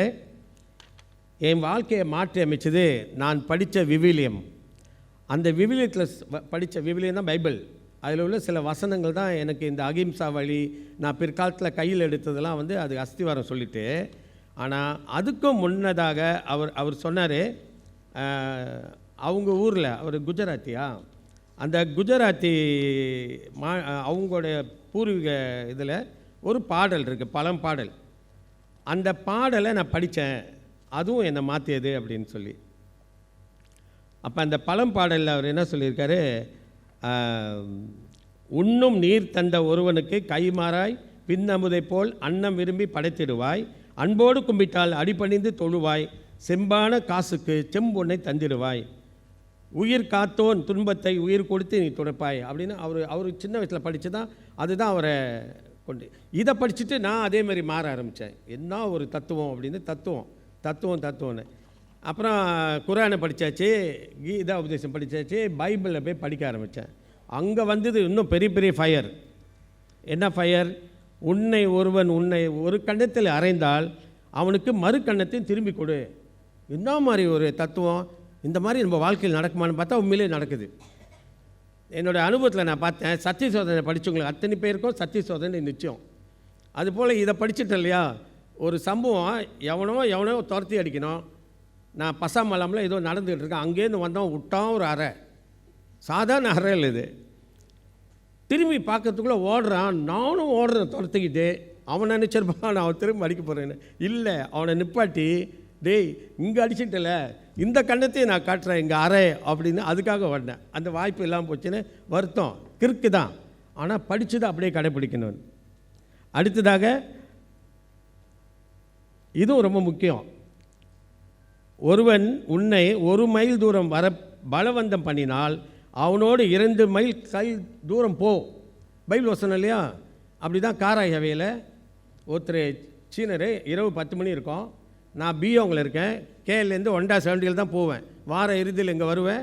என் வாழ்க்கையை மாற்றி அமைச்சது நான் படித்த விவிலியம். அந்த விவிலியத்தில் படித்த விவிலியம் தான் பைபிள். அதில் உள்ள சில வசனங்கள் தான் எனக்கு இந்த அகிம்சா வழி நான் பிற்காலத்தில் கையில் எடுத்ததெல்லாம் வந்து அது அஸ்திவாரம் சொல்லிவிட்டு. ஆனால் அதுக்கும் முன்னதாக அவர் சொன்னார், அவங்க ஊரில் அவர் குஜராத்தியா, அந்த குஜராத்தி அவங்களுடைய பூர்வீக இதில் ஒரு பாடல் இருக்குது, பழம்பாடல். அந்த பாடலை நான் படித்தேன், அதுவும் என்னை மாற்றியது அப்படின்னு சொல்லி. அப்போ அந்த பழம்பாடலில் அவர் என்ன சொல்லியிருக்காரு, உண்ணும் நீர் தந்த ஒருவனுக்கு கைமாறாய் பின்னமுதை போல் அன்னம் விரும்பி படைத்திடுவாய், அன்போடு கும்பிட்டால் அடிபணிந்து தொழுவாய், செம்பான காசுக்கு செம்பொன்னை தந்திடுவாய், உயிர் காத்தோன் துன்பத்தை உயிர் கொடுத்து நீ துடைப்பாய் அப்படின்னு அவர் சின்ன வயசில் படித்து தான் அதுதான் அவரை கொண்டு. இதை படிச்சுட்டு நான் அதேமாதிரி மாற ஆரம்பித்தேன். என்ன ஒரு தத்துவம் அப்படின்னு தத்துவம்னு. அப்புறம் குரானை படித்தாச்சு, கீதா உபதேசம் படித்தாச்சு, பைபிளில் போய் படிக்க ஆரம்பித்தேன். அங்கே வந்தது இன்னும் பெரிய பெரிய ஃபயர். என்ன ஃபயர், ஒருவன் உன்னை ஒரு கண்ணத்தில் அறைந்தால் அவனுக்கு மறு கண்ணத்தையும் திரும்பி கொடு. என்ன மாதிரி ஒரு தத்துவம், இந்த மாதிரி நம்ம வாழ்க்கையில் நடக்குமான்னு பார்த்தா உண்மையிலே நடக்குது. என்னோடய அனுபவத்தில் நான் பார்த்தேன், சத்திய சோதனை படித்தவங்களுக்கு அத்தனை பேருக்கும் சத்திய சோதனை நிச்சயம். அதுபோல் இதை படிச்சுட்டேன் இல்லையா, ஒரு சம்பவம், எவனோ துரத்தி அடிக்கணும். நான் பசாமலாமில் ஏதோ நடந்துகிட்டு இருக்கேன், அங்கேருந்து வந்தவன் விட்டான் ஒரு அறை, சாதாரண அறை இல்லை இது. திரும்பி பார்க்கறதுக்குள்ளே ஓடுறான், நானும் ஓடுறேன் துரத்துக்கிட்டு. அவன் நினச்சிருப்பான் நான் அவன் திரும்ப அடிக்க போகிறேன்னு. இல்லை, அவனை நிப்பாட்டி, டேய் இங்கே அடிச்சுட்டல, இந்த கண்ணத்தையும் நான் காட்டுறேன் இங்கே அறை அப்படின்னு அதுக்காக ஓடினேன். அந்த வாய்ப்பு இல்லாமல் போச்சுன்னு வருத்தம், கிறுக்கு தான். ஆனால் படித்ததை அப்படியே கடைப்பிடிக்கணும். அடுத்ததாக இதுவும் ரொம்ப முக்கியம், ஒருவன் உன்னை 1 மைல் தூரம் வர பலவந்தம் பண்ணினால் அவனோடு 2 மைல் தூரம் போ. பைபிள் வசனம் இல்லையா? அப்படி தான் காராய் ஹவேயில் ஒருத்தர் சீனர், இரவு 10 மணி இருக்கும், நான் பிஓங்கில் இருக்கேன், கேஎல்லேருந்து ஒண்டா 70 தான் போவேன், வார இறுதியில் இங்கே வருவேன்,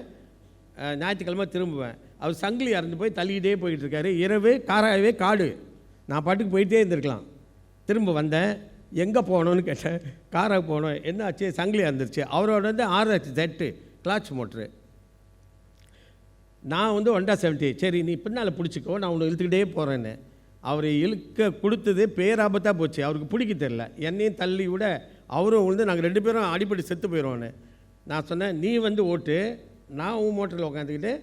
ஞாயிற்றுக்கிழமை திரும்புவேன். அவர் சங்கிலி அறந்து போய் தள்ளிக்கிட்டே போயிட்டுருக்காரு. இரவு காராயவே காடு, நான் பாட்டுக்கு போயிட்டே இருந்திருக்கலாம். திரும்ப வந்தேன், எங்கே போகணுன்னு கேட்டேன், காராக போகணும். என்ன ஆச்சு, சங்கிலி அறந்துருச்சு. அவரோட வந்து 6 செட்டு கிளாச் மோட்ரு, நான் வந்து ஒண்டா 70. சரி நீ பின்னால் பிடிச்சிக்கோ, நான் உன்னை இழுத்துக்கிட்டே போகிறேன்னு. அவர் இழுக்க கொடுத்தது பேராபத்தாக போச்சு. அவருக்கு பிடிக்க தெரில, என்னையும் தள்ளி விட அவரும் வந்து நாங்கள் 2 பேரும் அடிப்படை செத்து போயிடுவோன்னு. நான் சொன்னேன், நீ வந்து ஓட்டு, நான் உன் மோட்டரில் உட்காந்துக்கிட்டு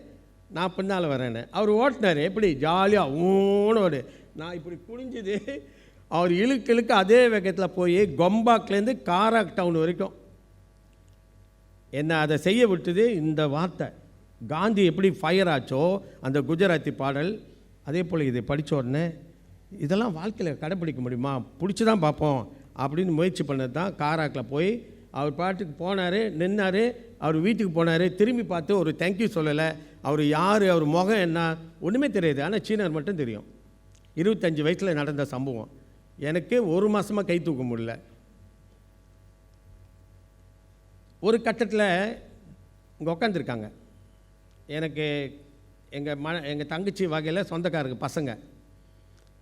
நான் பின்னால் வரேன்னு. அவர் ஓட்டினார், எப்படி ஜாலியாக ஊனோடு. நான் இப்படி குனிஞ்சது, அவர் இழுக்க அதே வேகத்தில் போய் கொம்பாக்லேருந்து காராக் டவுன் வரைக்கும் என்ன அதை செய்ய விட்டது இந்த வார்த்தை. காந்தி எப்படி ஃபயர் ஆச்சோ அந்த குஜராத்தி பாடல், அதே போல் இதை படித்த உடனே இதெல்லாம் வாழ்க்கையில் கடைப்பிடிக்க முடியுமா, பிடிச்சி தான் பார்ப்போம் அப்படின்னு முயற்சி பண்ணது தான். காராக்கில் போய் அவர் பாட்டுக்கு போனார், நின்னார், அவர் வீட்டுக்கு போனார், திரும்பி பார்த்து ஒரு தேங்க்யூ சொல்லலை. அவர் யார், அவர் முகம் என்ன ஒன்றுமே தெரியாது. ஆனால் சீனர் மட்டும் தெரியும். 25 வயசில் நடந்த சம்பவம். எனக்கு 1 மாதமாக கை தூக்க முடியல. ஒரு கட்டத்தில் இங்கே உட்காந்துருக்காங்க. எனக்கு எங்கள் தங்கச்சி வகையில் சொந்தக்காரங்க பசங்க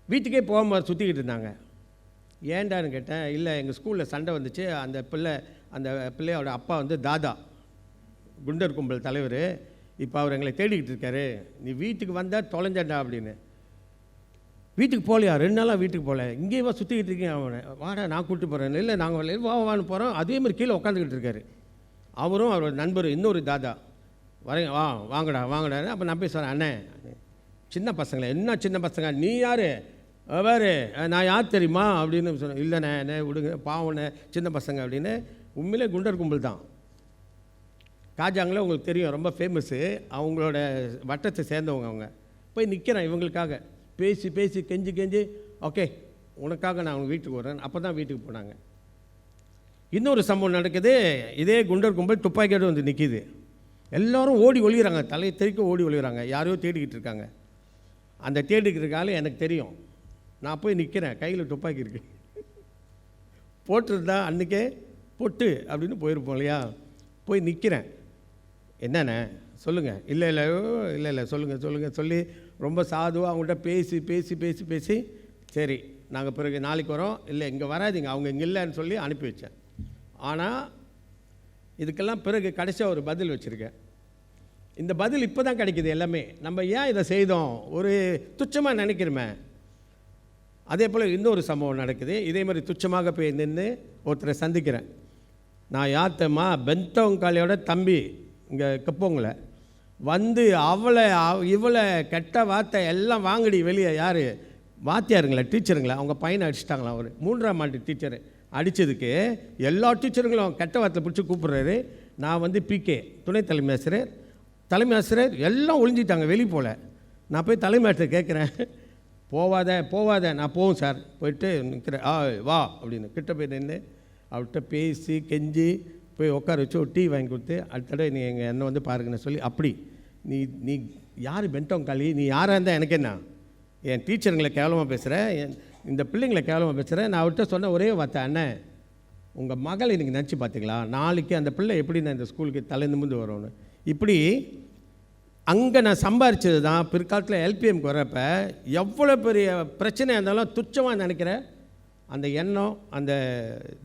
வீட்டுக்கே போகாமல் சுற்றிக்கிட்டு இருந்தாங்க. ஏண்டான்னு கேட்டேன். இல்லை, எங்கள் ஸ்கூலில் சண்டை வந்துச்சு. அந்த பிள்ளையோட அப்பா வந்து தாதா, குண்டர் கும்பல் தலைவர். இப்போ அவர் எங்களை தேடிக்கிட்டு இருக்காரு. நீ வீட்டுக்கு வந்தால் தொலைஞ்சண்டா அப்படின்னு. வீட்டுக்கு போகலையா? 2 நாளாக வீட்டுக்கு போகல. இங்கேயே சுற்றிக்கிட்டு இருக்கீங்க. அவனை வாடா, நான் கூப்பிட்டு போகிறேன். இல்லை, நாங்கள் வான்னு போகிறோம். அதேமாதிரி கீழே உட்காந்துக்கிட்டு இருக்காரு. அவரும் அவரோட நண்பர் இன்னொரு தாதா வரேங்க, வாங்கடா வாங்கடா. அப்போ நான் போய் சொல்கிறேன், அண்ணே சின்ன பசங்களே, என்ன சின்ன பசங்க, நீ யார் வேறு, நான் யார் தெரியுமா அப்படின்னு சொன்னேன். இல்லைண்ணே, என்ன விடுங்க, பாவண்ணே, சின்ன பசங்க அப்படின்னு. உண்மையிலே குண்டர் கும்பல் தான். காஜாங்களே உங்களுக்கு தெரியும், ரொம்ப ஃபேமஸ்ஸு. அவங்களோட வட்டத்தை சேர்ந்தவங்க. அவங்க போய் நிற்கிறேன் இவங்களுக்காக. பேசி கெஞ்சி ஓகே உனக்காக நான் அவங்க வீட்டுக்கு வரேன். அப்போ தான் வீட்டுக்கு போனாங்க. இன்னொரு சம்பவம் நடக்குது. இதே குண்டர் கும்பல் துப்பாக்கியோடு வந்து நிற்கிது. எல்லோரும் ஓடி ஒளிகிறாங்க, தலையை தெறிக்க ஓடி ஒளிகிறாங்க. யாரையோ தேடிக்கிட்டு இருக்காங்க. அந்த தேடிக்கிட்டு இருக்காலும் எனக்கு தெரியும். நான் போய் நிற்கிறேன், கையில் துப்பாக்கி இருக்கு. போட்டிருந்தா அன்றைக்கே பொட்டு அப்படின்னு போயிருப்போம் இல்லையா. போய் நிற்கிறேன். என்னண்ணே சொல்லுங்கள். இல்லை சொல்லுங்கள் சொல்லி ரொம்ப சாதுவாக அவங்கள்ட்ட பேசி சரி நாங்கள் பிறகு நாளைக்கு வரோம், இல்லை இங்கே வராதிங்க, அவங்க இங்கே இல்லைன்னு சொல்லி அனுப்பி வச்சேன். ஆனால் இதுக்கெல்லாம் பிறகு கடைசியாக ஒரு பதில் வச்சுருக்கேன். இந்த பதில் இப்போ தான் கிடைக்கிது எல்லாமே. நம்ம ஏன் இதை செய்தோம், ஒரு துச்சமாக நினைக்கிறோமே. அதே போல் இன்னொரு சம்பவம் நடக்குது. இதே மாதிரி துச்சமாக போய் நின்று ஒருத்தரை சந்திக்கிறேன். நான் யாத்தம்மா பெந்தவங்காலியோட தம்பி இங்கே கப்போங்களை வந்து இவளை கெட்ட வார்த்தை எல்லாம் வாங்கடி வெளியே. யார் வாத்தியாருங்களா, டீச்சருங்களா, அவங்க பையனை அடிச்சிட்டாங்களா. அவர் 3ஆம் ஆண்டு டீச்சரு. அடித்ததுக்கு எல்லா டீச்சருங்களும் கெட்ட வார்த்தை பிடிச்சி கூப்பிட்றாரு. நான் வந்து பிகே துணை தலைமை ஆசிரியர் எல்லாம் ஒழிஞ்சிட்டாங்க, வெளியே போகல. நான் போய் தலைமை ஆசிரியர் கேட்குறேன், போவாத. நான் போவோம் சார். போயிட்டு நிற்கிறேன். வா அப்படின்னு கிட்ட போய் நின்று அவர்கிட்ட பேசி கெஞ்சி போய் உட்கார வச்சு ஒரு டீ வாங்கி கொடுத்து, அடுத்த தடவை நீ என்னை வந்து பாருங்கன்னு சொல்லி, அப்படி நீ யார் பென்டோங்காலி, நீ யாராக இருந்தால் எனக்கு என்ன, என் டீச்சருங்களை கேவலமாக பேசுகிறேன், இந்த பிள்ளைங்களை கேவலமாக பேசுகிறேன். நான் அவர்கிட்ட சொன்ன ஒரே வார்த்தை, அண்ணன் உங்கள் மகளை இன்றைக்கி நினச்சி பார்த்தீங்களா, நாளைக்கு அந்த பிள்ளை எப்படி நான் இந்த ஸ்கூலுக்கு தலை நிமிர்ந்து வரும்னு. இப்படி அங்கே நான் சம்பாரித்தது தான் பிற்காலத்தில் எல்பிஎம்க்கு வரப்ப எவ்வளோ பெரிய பிரச்சனையாக இருந்தாலும் துச்சமாக நினைக்கிற அந்த எண்ணம், அந்த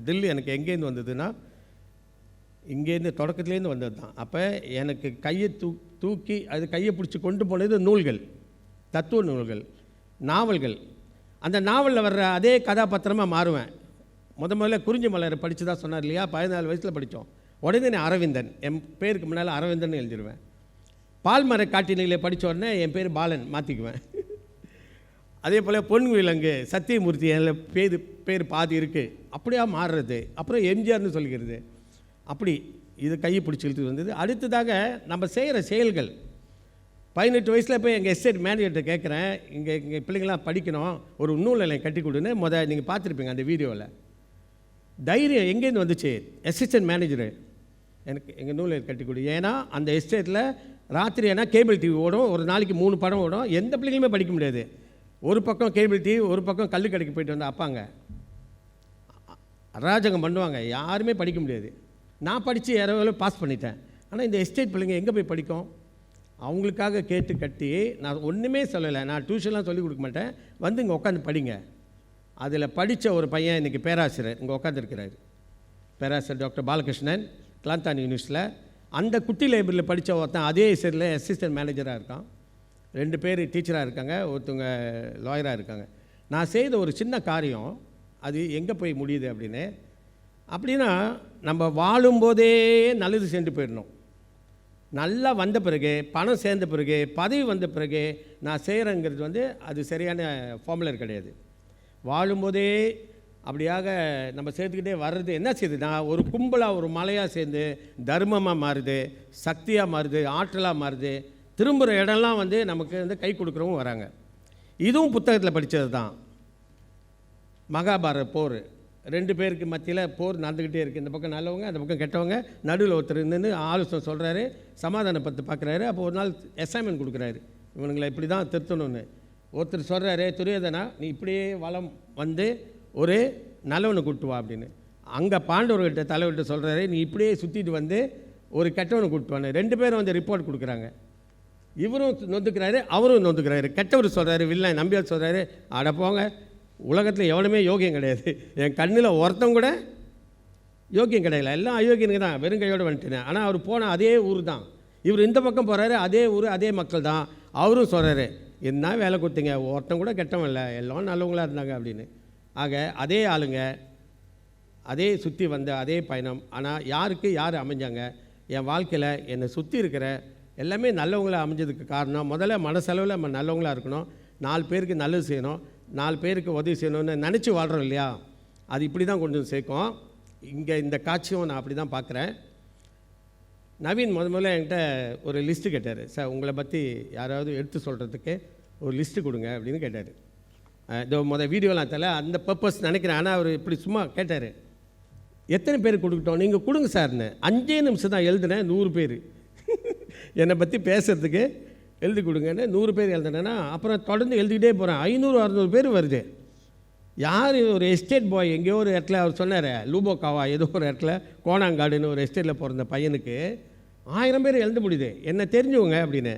தில்லு எனக்கு எங்கேருந்து வந்ததுன்னா இங்கேருந்து தொடக்கத்துலேருந்து வந்தது தான். அப்போ எனக்கு கையை தூக்கி அது கையை பிடிச்சி கொண்டு போனது நூல்கள், தத்துவ நூல்கள், நாவல்கள். அந்த நாவலில் வர்ற அதே கதாபாத்திரமாக மாறுவேன். முதல்ல குறிஞ்சி மலரை படித்து தான் சொன்னார் இல்லையா, 14 வயசில் படித்தோம். உடனே நான் அரவிந்தன், என் பேருக்கு முன்னால் அரவிந்தன் எழுதிடுவேன். பால்மர காட்டினிலே படித்த உடனே என் பேர் பாலன் மாற்றிக்குவேன். அதே போல் பொன் விலங்கு சத்தியமூர்த்தி என் பேர் பாதி இருக்குது, அப்படியா மாறுறது. அப்புறம் எம்ஜிஆர்னு சொல்லிக்கிறது. அப்படி இது கையை பிடிச்சி இழுத்து வந்தது. அடுத்ததாக நம்ம செய்கிற செயல்கள். 18 வயசில் போய் எங்கள் எஸ்டேட் மேனேஜர்கிட்ட கேட்குறேன், இங்கே பிள்ளைங்களாம் படிக்கணும், ஒரு நூலை கட்டி கொடுன்னு. நீங்கள் பார்த்துருப்பீங்க அந்த வீடியோவில். தைரியம் எங்கேருந்து வந்துச்சு, அசிஸ்டன்ட் மேனேஜரு எனக்கு எங்கள் நூலை கட்டி கொடு. ஏன்னா அந்த எஸ்டேட்டில் ராத்திரி ஏன்னா கேபிள் டிவி ஓடும், ஒரு நாளைக்கு 3 படம் ஓடும். எந்த பிள்ளைங்களுமே படிக்க முடியாது. ஒரு பக்கம் கேபிள் டிவி, ஒரு பக்கம் கல் கடைக்கு போயிட்டு வந்த அப்பாங்க அராஜகம் பண்ணுவாங்க, யாருமே படிக்க முடியாது. நான் படித்து 20 பாஸ் பண்ணிட்டேன். ஆனால் இந்த எஸ்டேட் பிள்ளைங்க எங்கே போய் படிக்கும்? அவங்களுக்காக கேட்டு கட்டி நான் ஒன்றுமே சொல்லலை, நான் டியூஷன்லாம் சொல்லிக் கொடுக்க மாட்டேன், வந்து இங்கே உட்காந்து படிங்க. அதில் படித்த ஒரு பையன் இன்றைக்கி பேராசிரியர் இங்கே உட்காந்துருக்கிறார். பேராசிரியர் டாக்டர் பாலகிருஷ்ணன், கிளாந்தான் யூனிவர்சிட்டியில். அந்த குட்டி லைப்ரரியில் படித்த ஒருத்தன் அதே இசையில் அசிஸ்டன்ட் மேனேஜராக இருக்கான். 2 பேர் டீச்சராக இருக்காங்க, ஒருத்தவங்க லாயராக இருக்காங்க. நான் செய்த ஒரு சின்ன காரியம் அது எங்கே போய் முடியுது அப்படின்னா நம்ம வாழும்போதே நல்லது சென்று போயிடணும். நல்லா வந்த பிறகு, பணம் சேர்ந்த பிறகு, பதவி வந்த பிறகு நான் செய்கிறேங்கிறது அது சரியான ஃபார்முலர் கிடையாது. வாழும்போதே அப்படியாக நம்ம சேர்த்துக்கிட்டே வர்றது என்ன செய்யுதுன்னா, ஒரு கும்பலாக ஒரு மலையாக சேர்ந்து தர்மமாக மாறுது, சக்தியாக மாறுது, ஆற்றலாக மாறுது. திரும்புகிற இடம்லாம் நமக்கு கை கொடுக்குறவங்க வராங்க. இதுவும் புத்தகத்தில் படித்தது தான். மகாபாரத போர், 2 பேருக்கு மத்தியில் போர் நடந்துக்கிட்டே இருக்குது. இந்த பக்கம் நல்லவங்க, அந்த பக்கம் கெட்டவங்க, நடுவில் ஒருத்தர் நின்று ஆலோசனை சொல்கிறாரு, சமாதானம் பற்றி பார்க்குறாரு. அப்போ ஒரு நாள் அசைன்மெண்ட் கொடுக்குறாரு, இவனுங்களை இப்படி தான் திருத்தணும்னு. ஒருத்தர் சொல்கிறாரு, துரியோதனா நீ இப்படியே வளம் வந்து ஒரு நல்லவனை கூப்பிட்டு வா அப்படின்னு. அங்கே பாண்டவர்கிட்ட தலைவர்கிட்ட சொல்கிறாரு, நீ இப்படியே சுற்றிட்டு வந்து ஒரு கெட்டவனை கூப்பிட்டு வான்னு. 2 பேரும் வந்து ரிப்போர்ட் கொடுக்குறாங்க. இவரும் நொந்துக்கிறாரு, அவரும் நொந்துக்கிறாரு. கெட்டவர் சொல்கிறாரு, வில்லன் நம்பியார் சொல்கிறாரு, அட போங்க, உலகத்தில் எவனுமே யோகியம் கிடையாது, என் கண்ணில் ஒருத்தம் கூட யோகியம் கிடையாது, எல்லாம் அயோக்கியனுக்கு தான், வெறும் கையோடு வந்துட்டேன். ஆனால் அவர் போன அதே ஊர் தான், இவர் இந்த பக்கம் போகிறாரு, அதே ஊர் அதே மக்கள் தான். அவரும் சொல்கிறாரு, என்ன வேலை கொடுத்தீங்க, ஒருத்தன் கூட கெட்டவன் இல்லை, எல்லாம் நல்லவங்களாக இருந்தாங்க அப்படின்னு. ஆக அதே ஆளுங்க, அதே சுற்றி வந்த அதே பயணம். ஆனால் யாருக்கு யார் அமைஞ்சாங்க? என் வாழ்க்கையில் என்னை சுற்றி இருக்கிற எல்லாமே நல்லவங்களாக அமைஞ்சதுக்கு காரணம், முதல்ல மனசளவில் நம்ம நல்லவங்களாக இருக்கணும், 4 பேருக்கு நல்லது செய்யணும், 4 பேருக்கு உதவி செய்யணும்னு நினச்சி வாழ்கிறோம் இல்லையா, அது இப்படி தான் கொண்டு வந்து சேர்க்கும். இங்கே இந்த காட்சியும் நான் அப்படி தான் பார்க்குறேன். நவீன் முதல்ல என்கிட்ட ஒரு லிஸ்ட்டு கேட்டார், சார் உங்களை பற்றி யாராவது எடுத்து சொல்கிறதுக்கு ஒரு லிஸ்ட்டு கொடுங்க அப்படின்னு கேட்டார். இதோ வீடியோலாம் தெரியல, அந்த பர்பஸ் நினைக்கிறேன். ஆனால் அவர் இப்படி சும்மா கேட்டார், எத்தனை பேர் கொடுக்கட்டும், நீங்கள் கொடுங்க சார்னு. 5 நிமிஷம் தான் எழுதுனேன், 100 பேர் என்னை பற்றி பேசுகிறதுக்கு எழுதி கொடுங்கன்னு 100 பேர் எழுதுனேன்னா, அப்புறம் தொடர்ந்து எழுதிக்கிட்டே போகிறேன், 500-600 பேர் வருது. யார் ஒரு எஸ்டேட் பாய் எங்கேயோ ஒரு இடத்துல, அவர் சொன்னார் லூபோகாவா ஏதோ ஒரு இடத்துல, கோணாங்காடுன்னு ஒரு எஸ்டேட்டில் பிறந்த பையனுக்கு 1000 பேர் எழுத முடியுது, என்ன தெரிஞ்சவங்க அப்படின்னு.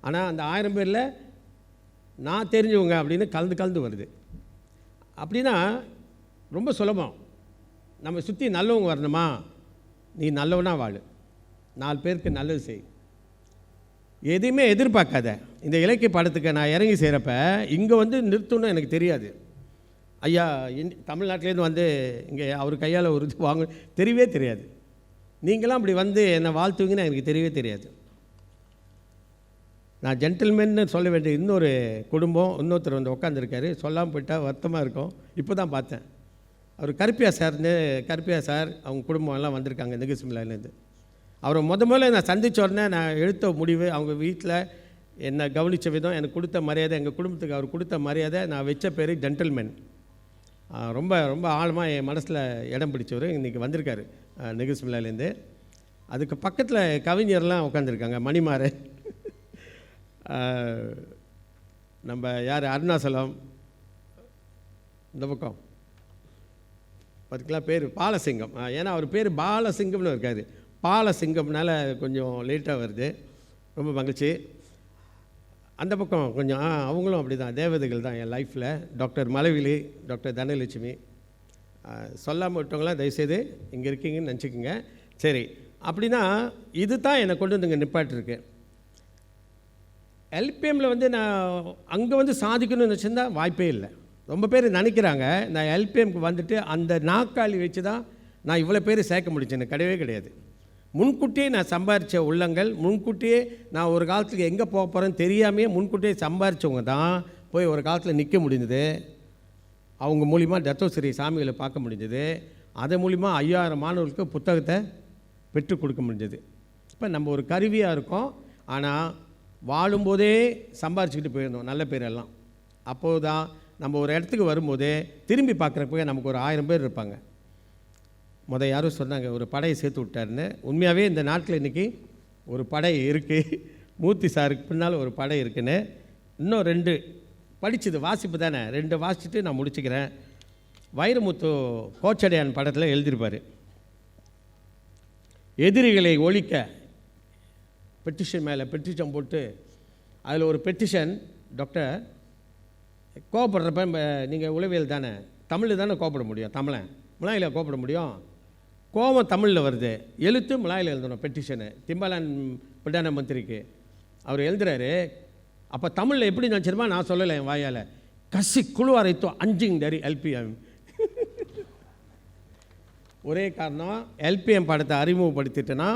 ஆனால் அந்த 1000 பேரில் நான் தெரிஞ்சவங்க அப்படின்னு கலந்து வருது. அப்படின்னா ரொம்ப சுலபம். நம்ம சுற்றி நல்லவங்க வரணுமா, நீ நல்லவனா வாழு, 4 பேருக்கு நல்லது செய், எதையுமே எதிர்பார்க்காத. இந்த இலக்கிய பாடத்துக்கு நான் இறங்கி செய்கிறப்ப இங்கே வந்து நிறுத்தணும்னு எனக்கு தெரியாது. ஐயா தமிழ்நாட்டிலேருந்து வந்து இங்கே அவர் கையால் ஒரு இது வாங்க தெரியவே தெரியாது. நீங்களாம் அப்படி வந்து என்னை வாழ்த்துவீங்கன்னு எனக்கு தெரியவே தெரியாது. நான் ஜென்டில்மேன்னு சொல்ல வேண்டிய இன்னொரு குடும்பம், இன்னொருத்தர் வந்து உட்காந்துருக்காரு, சொல்லாமல் போயிட்டால் வருத்தமாக இருக்கும். இப்போ தான் பார்த்தேன், அவர் கருப்பியா சார் அவங்க குடும்பம் எல்லாம் வந்திருக்காங்க நெகிசிமிலேருந்து. அவரை முதல்ல நான் சந்தித்த உடனே நான் எடுத்த முடிவு, அவங்க வீட்டில் என்னை கவனித்த விதம், எனக்கு கொடுத்த மரியாதை, எங்கள் குடும்பத்துக்கு அவர் கொடுத்த மரியாதை, நான் வச்ச பேர் ஜென்டில்மேன். ரொம்ப ரொம்ப ஆழமாக என் மனசில் இடம் பிடிச்சவர் இன்றைக்கி வந்திருக்காரு நெகிசிமிலேருந்து. அதுக்கு பக்கத்தில் கவிஞர்லாம் உட்காந்துருக்காங்க, மணிமாறு, நம்ம யார் அருணாசலம், இந்த பக்கம் பார்த்துக்கலாம் பேர் பாலசிங்கம். ஏன்னா அவர் பேர் பாலசிங்கம்னு இருக்காது, பாலசிங்கம்னால கொஞ்சம் லேட்டாக வருது, ரொம்ப மகிழ்ச்சி. அந்த பக்கம் கொஞ்சம் அவங்களும் அப்படி தான், தேவதைகள் தான் என் லைஃப்பில். டாக்டர் மலவிலி, டாக்டர் தனலட்சுமி, சொல்லாமல் விட்டவங்களாம் தயவுசெய்து இங்கே இருக்கீங்கன்னு நினச்சிக்கோங்க. சரி, அப்படின்னா இது தான் என்னை கொண்டு வந்து இங்கே நிப்பாட்டிருக்கு. எல்பிஎம்மில் வந்து நான் அங்கே வந்து சாதிக்கணும்னு வச்சுருந்தா வாய்ப்பே இல்லை. ரொம்ப பேர் நினைக்கிறாங்க நான் எல்பிஎம்க்கு வந்துட்டு அந்த நாற்காலி வச்சு தான் நான் இவ்வளோ பேர் சேர்க்க முடிச்சேன்னு. கிடையவே கிடையாது. முன்கூட்டியே நான் சம்பாரித்த உள்ளங்கள், முன்கூட்டியே நான் ஒரு காலத்துக்கு எங்கே போக போகிறேன்னு தெரியாமையே முன்கூட்டியே சம்பாரித்தவங்க தான் போய் ஒரு காலத்தில் நிற்க முடிஞ்சது. அவங்க மூலிமா தத்தோஸ்ரீ சாமிகளை பார்க்க முடிஞ்சது. அது மூலிமா 5000 மாணவர்களுக்கு புத்தகத்தை பெற்றுக் கொடுக்க முடிஞ்சது. இப்போ நம்ம ஒரு கருவியாக இருக்கோம், ஆனால் வாழும்போதே சம்பாரிச்சுக்கிட்டு போயிருந்தோம் நல்ல பேரெல்லாம். அப்போது தான் நம்ம ஒரு இடத்துக்கு வரும்போதே திரும்பி பார்க்குறப்ப நமக்கு ஒரு 1000 பேர் இருப்பாங்க. யாரும் சொன்னாங்க ஒரு படையை சேர்த்து விட்டாருன்னு. உண்மையாகவே இந்த நாட்டில் இன்றைக்கி ஒரு படை இருக்குது, மூர்த்தி சாருக்கு பின்னால் ஒரு படை இருக்குன்னு. இன்னும் 2 படித்தது வாசிப்பு தானே, 2 வாசிச்சுட்டு நான் முடிச்சுக்கிறேன். வைரமுத்து கோச்சடையான் படத்தில் எழுதியிருப்பார், எதிரிகளை ஒழிக்க பெட்டிஷன் மேலே பெட்டிஷன் போட்டு, அதில் ஒரு பெட்டிஷன், டாக்டர் கோவப்படுறப்ப நீங்கள் உளவியல் தானே, தமிழில் தானே கோவப்பட முடியும், தமிழன் மலாயில் கோவப்பட முடியும், கோவம் தமிழில் வருது, எழுத்து மலாயில் எழுதணும் பெட்டிஷனு. திம்பாலான் பிரதான மந்திரிக்கு அவர் எழுதுறாரு. அப்போ தமிழில் எப்படி நினச்சிருமா, நான் சொல்லலை என் வாயால், கசி குழுவாரைத்தோ அஞ்சிங் டரி எல்பிஎம். ஒரே காரணம், எல்பிஎம் படத்தை அறிமுகப்படுத்திட்டேன்னா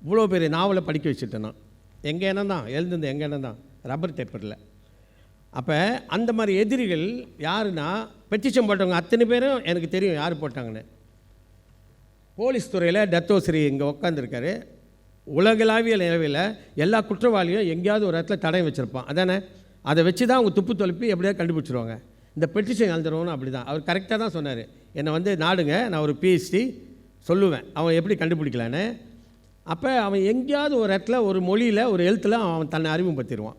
இவ்வளோ பெரிய நாவலை படிக்க வச்சுட்டேன்னா. எங்கள் எண்ணம் தான் எழுதுந்து, எங்கள் எண்ணம் தான், ரப்பர் பேப்பரில். அப்போ அந்த மாதிரி எதிரிகள் யாருன்னா, பெட்டிஷன் போட்டவங்க அத்தனை பேரும் எனக்கு தெரியும் யார் போட்டாங்கன்னு. போலீஸ் துறையில் தத்தோஸ்ரீ இங்கே உட்காந்துருக்காரு. உலகளாவிய நிலவில் எல்லா குற்றவாளியும் எங்கேயாவது ஒரு இடத்துல தடயம் வச்சுருப்பான், அதானே? அதை வச்சு தான் அவங்க துப்பு தொலைப்பி எப்படியாவது கண்டுபிடிச்சிருவாங்க. இந்த பெட்டிஷன் எழுதுறவனும் அப்படி தான். அவர் கரெக்டாக தான் சொன்னார். என்னை வந்து நாடுங்க, நான் ஒரு பிஹெச்டி சொல்லுவேன் அவன் எப்படி கண்டுபிடிக்கலான்னு. அப்போ அவன் எங்கேயாவது ஒரு இடத்துல ஒரு மொழியில் ஒரு எழுத்தில் அவன் தன்னை அறிமுகப்படுத்திடுவான்.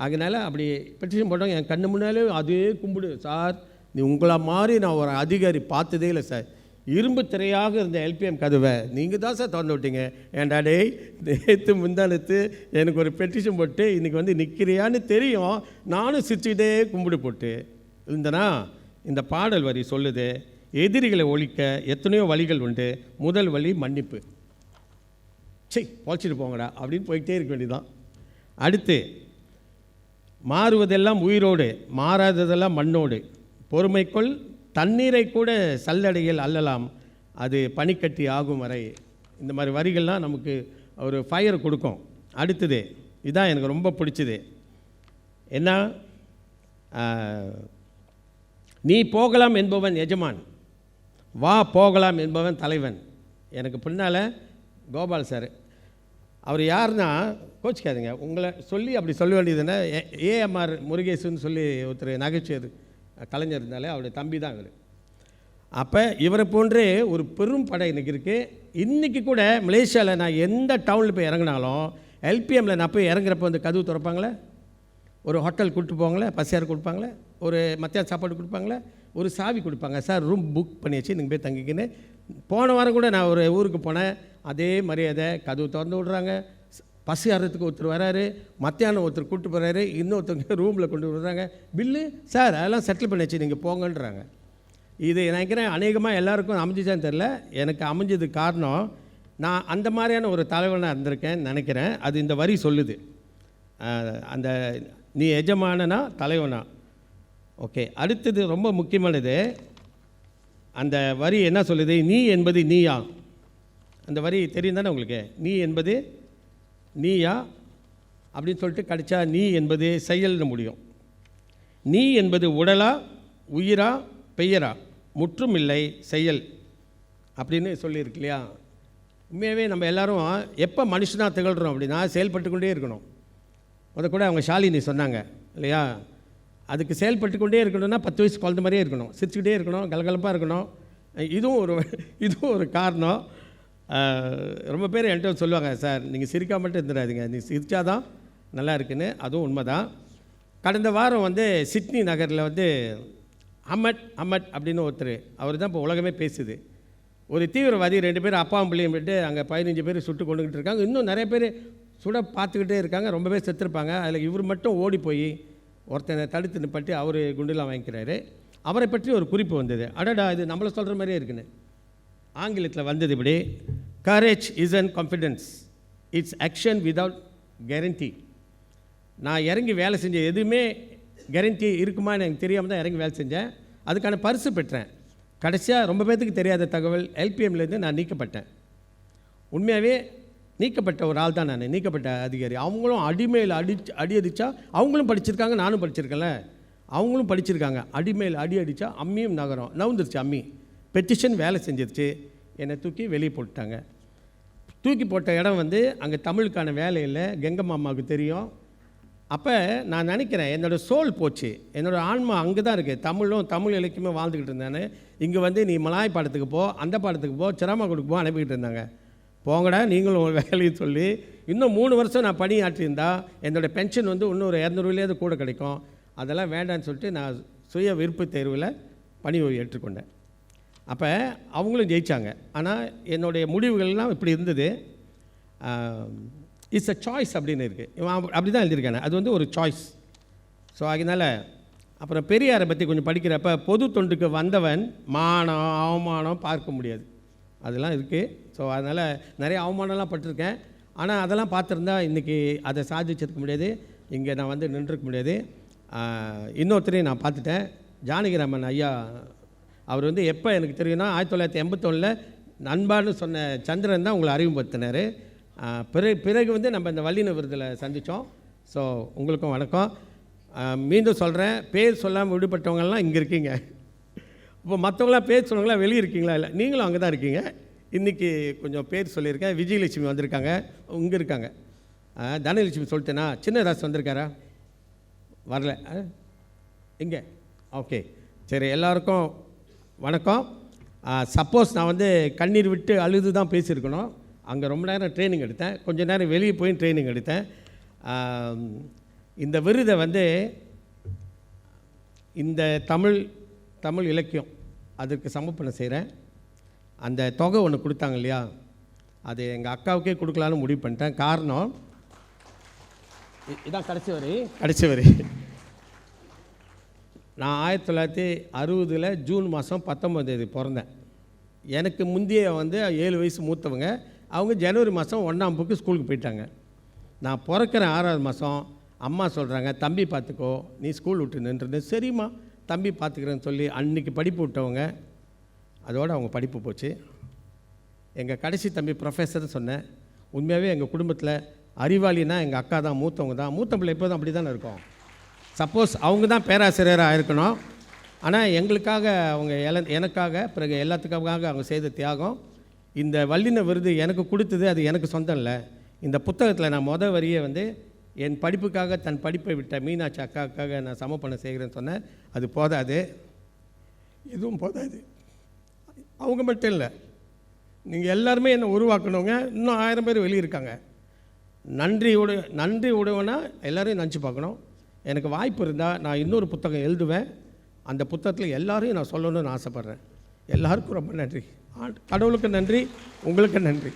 அதனால் அப்படி பெட்டிஷன் போட்டவங்க என் கண்ணு முன்னாலே அதே கும்பிடு சார், நீ உங்களை மாதிரி நான் ஒரு அதிகாரி பார்த்ததே இல்லை சார். இரும்பு திரையாக இருந்த எல்பிஎம் கதவை நீங்கள் தான் சார் திறந்து விட்டீங்க. ஏன்டா டேய், நேற்று முந்தானத்து எனக்கு ஒரு பெட்டிஷன் போட்டு இன்றைக்கி வந்து நிற்கிறியான்னு தெரியும், நானும் சிரிச்சுக்கிட்டே கும்பிடு போட்டு இருந்தனா. இந்த பாடல் வரி சொல்லுது, எதிரிகளை ஒழிக்க எத்தனையோ வழிகள் உண்டு, முதல் வழி மன்னிப்பு. பொழைச்சிட்டு போங்கடா அப்படின்னு போய்கிட்டே இருக்க வேண்டியதுதான். அடுத்து, மாறுவதெல்லாம் உயிரோடு, மாறாததெல்லாம் மண்ணோடு, பொறுமைக்குள் தண்ணீரை கூட சல்லடையில் அள்ளலாம், அது பனிக்கட்டி ஆகும் வரை. இந்த மாதிரி வரிகள்லாம் நமக்கு ஒரு ஃபயர் கொடுக்கும். அடுத்தது இதுதான் எனக்கு ரொம்ப பிடிச்சது. என்ன, நீ போகலாம் என்பவன் எஜமான், வா போகலாம் என்பவன் தலைவன். எனக்கு பின்னால் கோபால் சார், அவர் யாருன்னா கோச்சிக்காதுங்க, உங்களை சொல்லி அப்படி சொல்ல வேண்டியதுன்னா ஏஎம்ஆர் முருகேசன் சொல்லி ஒருத்தர் நகைச்சுவை கலைஞர் இருந்தாலே அவருடைய தம்பி தான் இவர். அப்போ இவரை போன்றே ஒரு பெரும் படை இன்றைக்கி இருக்குது. இன்றைக்கி கூட மலேசியாவில் நான் எந்த டவுனில் போய் இறங்கினாலும் எல்பிஎம்மில் நான் போய் இறங்குறப்போ வந்து கதவு திறப்பாங்களே, ஒரு ஹோட்டல் கூப்பிட்டு போவாங்களே, பசியார் கொடுப்பாங்களே, ஒரு மத்தியான சாப்பாடு கொடுப்பாங்களே, ஒரு சாவி கொடுப்பாங்க, சார் ரூம் புக் பண்ணியாச்சு நீங்கள் போய் தங்கிக்கின்னு. போன வாரம் கூட நான் ஒரு ஊருக்கு போனேன், அதே மரியாதை, கதவு திறந்து விட்றாங்க. பசி ஆறுறதுக்கு ஒருத்தர் வராரு, மத்தியானம் ஒருத்தர் கூப்பிட்டு போகிறாரு, இன்னொருத்தவங்க ரூமில் கொண்டு விடுறாங்க, பில்லு சார் அதெல்லாம் செட்டில் பண்ணியாச்சு நீங்கள் போங்கன்றாங்க. இது நினைக்கிறேன் அநேகமாக எல்லாருக்கும் அமைஞ்சிச்சான்னு தெரில. எனக்கு அமைஞ்சதுக்கு காரணம் நான் அந்த மாதிரியான ஒரு தலைவனாக இருந்திருக்கேன்னு நினைக்கிறேன். அது இந்த வரி சொல்லுது. அந்த நீ எஜமானனா தலைவனா. ஓகே, அடுத்தது ரொம்ப முக்கியமானது. அந்த வரி என்ன சொல்லுது, நீ என்பது நீயா. அந்த வரி தெரியும் தானே உங்களுக்கு, நீ என்பது நீயா அப்படின்னு சொல்லிட்டு கடிச்சா நீ என்பது செயல்னு முடியும். நீ என்பது உடலா, உயிரா, பெயரா, முற்றும் இல்லை செயல் அப்படின்னு சொல்லியிருக்கு இல்லையா. உண்மையாகவே நம்ம எல்லோரும் எப்போ மனுஷனாக திகழ்கிறோம் அப்படின்னா செயல்பட்டு கொண்டே இருக்கணும். அதை கூட அவங்க ஷாலினி சொன்னாங்க இல்லையா, அதுக்கு செயல்பட்டு கொண்டே இருக்கணும்னா 10 வயசு குழந்த மாதிரியே இருக்கணும், சிரிச்சுக்கிட்டே இருக்கணும், கலகலப்பாக இருக்கணும். இதுவும் ஒரு காரணம். ரொம்ப பேர் என்கிட்ட சொல்லுவாங்க, சார் நீங்கள் சிரிக்காம மட்டும் இருந்துடாதீங்க, நீ சிரிச்சாதான் நல்லா இருக்குன்னு. அதுவும் உண்மை தான். கடந்த வாரம் வந்து சிட்னி நகரில் வந்து அஹமட் அப்படின்னு ஒருத்தர், அவர் தான் இப்போ உலகமே பேசுது. ஒரு தீவிரவாதி 2 பேர் அப்பாவும் பிள்ளையும் விட்டு அங்கே 15 பேர் சுட்டு கொண்டுக்கிட்டு இருக்காங்க. இன்னும் நிறைய பேர் சுட பார்த்துக்கிட்டே இருக்காங்க, ரொம்ப பேர் செத்துருப்பாங்க. அதில் இவர் மட்டும் ஓடி போய் ஒருத்தனை தடுத்து நிப்பட்டி அவர் குண்டுலாம் வாங்கிக்கிறாரு. அவரை பற்றி ஒரு குறிப்பு வந்தது. அடடா, இது நம்மளை சொல்கிற மாதிரியே இருக்குன்னு. ஆங்கிலத்தில் வந்தது இப்படி, courage is and confidence, it's action without guarantee. நான் இறங்கி வேலை செஞ்ச எதுவுமே கேரண்டி இருக்குமான்னு எனக்கு தெரியாமல் தான் இறங்கி வேலை செஞ்சேன். அதுக்கான பரிசு பெற்றேன். கடைசியாக ரொம்ப பேர்த்துக்கு தெரியாத தகவல், எல்பிஎம்லேருந்து நான் நீக்கப்பட்டேன். உண்மையாகவே நீக்கப்பட்ட ஒரு ஆள் தான் நான், நீக்கப்பட்ட அதிகாரி. அவங்களும் அடிமையில் அடி அடித்தா அவங்களும் படிச்சிருக்காங்க, நானும் படிச்சிருக்கேன்ல, அவங்களும் படிச்சிருக்காங்க. அடிமையில் அடி அடித்தா அம்மியும் நகரம் நவுந்துருச்சு. அம்மி பெட்டிஷன் வேலை செஞ்சிருச்சு, என்னை தூக்கி வெளியே போட்டுட்டாங்க. தூக்கி போட்ட இடம் வந்து அங்கே தமிழுக்கான வேலை இல்லை, கெங்கம்மாவுக்கு தெரியும். அப்போ நான் நினைக்கிறேன் என்னோடய சோல் போச்சு, என்னோடய ஆன்மா அங்கே தான் இருக்குது. தமிழ் இலக்கியமே வாழ்ந்துக்கிட்டு இருந்தேன். இங்கே வந்து நீ மலாய் பாடத்துக்கு போ, அந்த பாடத்துக்கு போ, சிரமக்குடிக்கு போ அனுப்பிக்கிட்டு இருந்தாங்க. போங்கடா நீங்களும் ஒரு வேலையும் சொல்லி இன்னும் 3 வருஷம் நான் பணியாற்றியிருந்தா என்னோடய பென்ஷன் வந்து இன்னும் ஒரு 200 கூட கிடைக்கும். அதெல்லாம் வேண்டான்னு சொல்லிட்டு நான் சுய விருப்பு தேர்வில் பணி ஏற்றுக்கொண்டேன். அப்போ அவங்களும் ஜெயித்தாங்க. ஆனால் என்னுடைய முடிவுகள்லாம் இப்படி இருந்தது. இட்ஸ் அ சாய்ஸ் அப்படின்னு இருக்குது. அப்படி தான் எழுதியிருக்காங்க, அது வந்து ஒரு சாய்ஸ். ஸோ அதனால் அப்புறம் பெரியாரை பற்றி கொஞ்சம் படிக்கிறப்ப, பொது தொண்டுக்கு வந்தவன் மானம் அவமானம் பார்க்க முடியாது, அதெல்லாம் இருக்குது. ஸோ அதனால் நிறைய அவமானம்லாம் பட்டிருக்கேன். ஆனால் அதெல்லாம் பார்த்துருந்தா இன்றைக்கி அதை சாதிச்சிருக்க முடியாது, இங்கே நான் வந்து நின்றுருக்க முடியாது. இன்னொருத்தரையும் நான் பார்த்துட்டேன், ஜானகிராமன் ஐயா. அவர் வந்து எப்போ எனக்கு தெரியும்னா 1981 நண்பான்னு சொன்ன சந்திரன் தான் உங்களை அறிமுகப்படுத்தினார். பிறகு வந்து நம்ம இந்த வல்லின விருதில் சந்தித்தோம். ஸோ உங்களுக்கும் வணக்கம். மீண்டும் சொல்கிறேன், பேர் சொல்லாமல் விடுபட்டவங்கள்லாம் இங்கே இருக்கீங்க. இப்போ மற்றவங்களாம் பேர் சொன்னவங்களாம் வெளியே இருக்கீங்களா? இல்லை, நீங்களும் அங்கே தான் இருக்கீங்க. இன்றைக்கி கொஞ்சம் பேர் சொல்லியிருக்கேன். விஜயலட்சுமி வந்திருக்காங்க, இங்கே இருக்காங்க. தனலட்சுமி சொல்லிட்டேனா? சின்னதாஸ் வந்திருக்காரா? வரல. எங்கே? ஓகே, சரி, எல்லாருக்கும் வணக்கம். சப்போஸ் நான் வந்து கண்ணீர் விட்டு அழுது தான் பேசியிருக்கணும். அங்கே ரொம்ப நேரம் ட்ரைனிங் எடுத்தேன், கொஞ்சம் நேரம் வெளியே போய் ட்ரைனிங் எடுத்தேன். இந்த விருதை வந்து இந்த தமிழ் இலக்கியம் அதுக்கு சமர்ப்பணம் செய்கிறேன். அந்த தொகை ஒன்று கொடுத்தாங்க இல்லையா, அது எங்கள் அக்காவுக்கே கொடுக்கலான்னு முடிவு பண்ணிட்டேன். காரணம் இதான் கடைசி வரி. நான் 1960 ஜூன் மாதம் 19 பிறந்தேன். எனக்கு முந்தைய வந்து 7 வயசு மூத்தவங்க, அவங்க ஜனவரி மாதம் 1ஆம் வகுப்புக்கு ஸ்கூலுக்கு போயிட்டாங்க. நான் பிறக்கிற 6ஆவது மாதம் அம்மா சொல்கிறாங்க, தம்பி பார்த்துக்கோ, நீ ஸ்கூல் விட்டு நின்றுருந்து. சரிம்மா தம்பி பார்த்துக்கிறேன்னு சொல்லி அன்றைக்கி படிப்பு விட்டவங்க, அதோடு அவங்க படிப்பு போச்சு. எங்கள் கடைசி தம்பி ப்ரொஃபஸர் சொன்னேன். உண்மையாகவே எங்கள் குடும்பத்தில் அறிவாளினா எங்கள் அக்கா தான், மூத்தவங்க தான். மூத்த பிள்ளை எப்போதும் அப்படி தானே இருக்கும். சப்போஸ் அவங்க தான் பேராசிரியராக இருக்கணும், ஆனால் எங்களுக்காக அவங்க எனக்காக பிறகு எல்லாத்துக்காக அவங்க செய்த தியாகம். இந்த வல்லின விருது எனக்கு கொடுத்தது அது எனக்கு சொந்தம் இல்லை. இந்த புத்தகத்தில் நான் வரியை வந்து என் படிப்புக்காக தன் படிப்பை விட்ட மீனாட்சி அக்காவுக்காக நான் சமர்ப்பணம் செய்கிறேன்னு சொன்னேன். அது போதாது, எதுவும் போதாது. அவங்க மட்டும் இல்லை, நீங்கள் எல்லாருமே என்னை உருவாக்கணுங்க. இன்னும் 1000 பேர் வெளியே இருக்காங்க. நன்றி உடையவனா எல்லோரையும் நினச்சி பார்க்கணும். எனக்கு வாய்ப்பு இருந்தால் நான் இன்னொரு புத்தகம் எழுதுவேன். அந்த புத்தகத்தில் எல்லாரையும் நான் சொல்லணும்னு ஆசைப்பட்றேன். எல்லாருக்கும் ரொம்ப நன்றி. கடவுளுக்கு நன்றி, உங்களுக்கு நன்றி.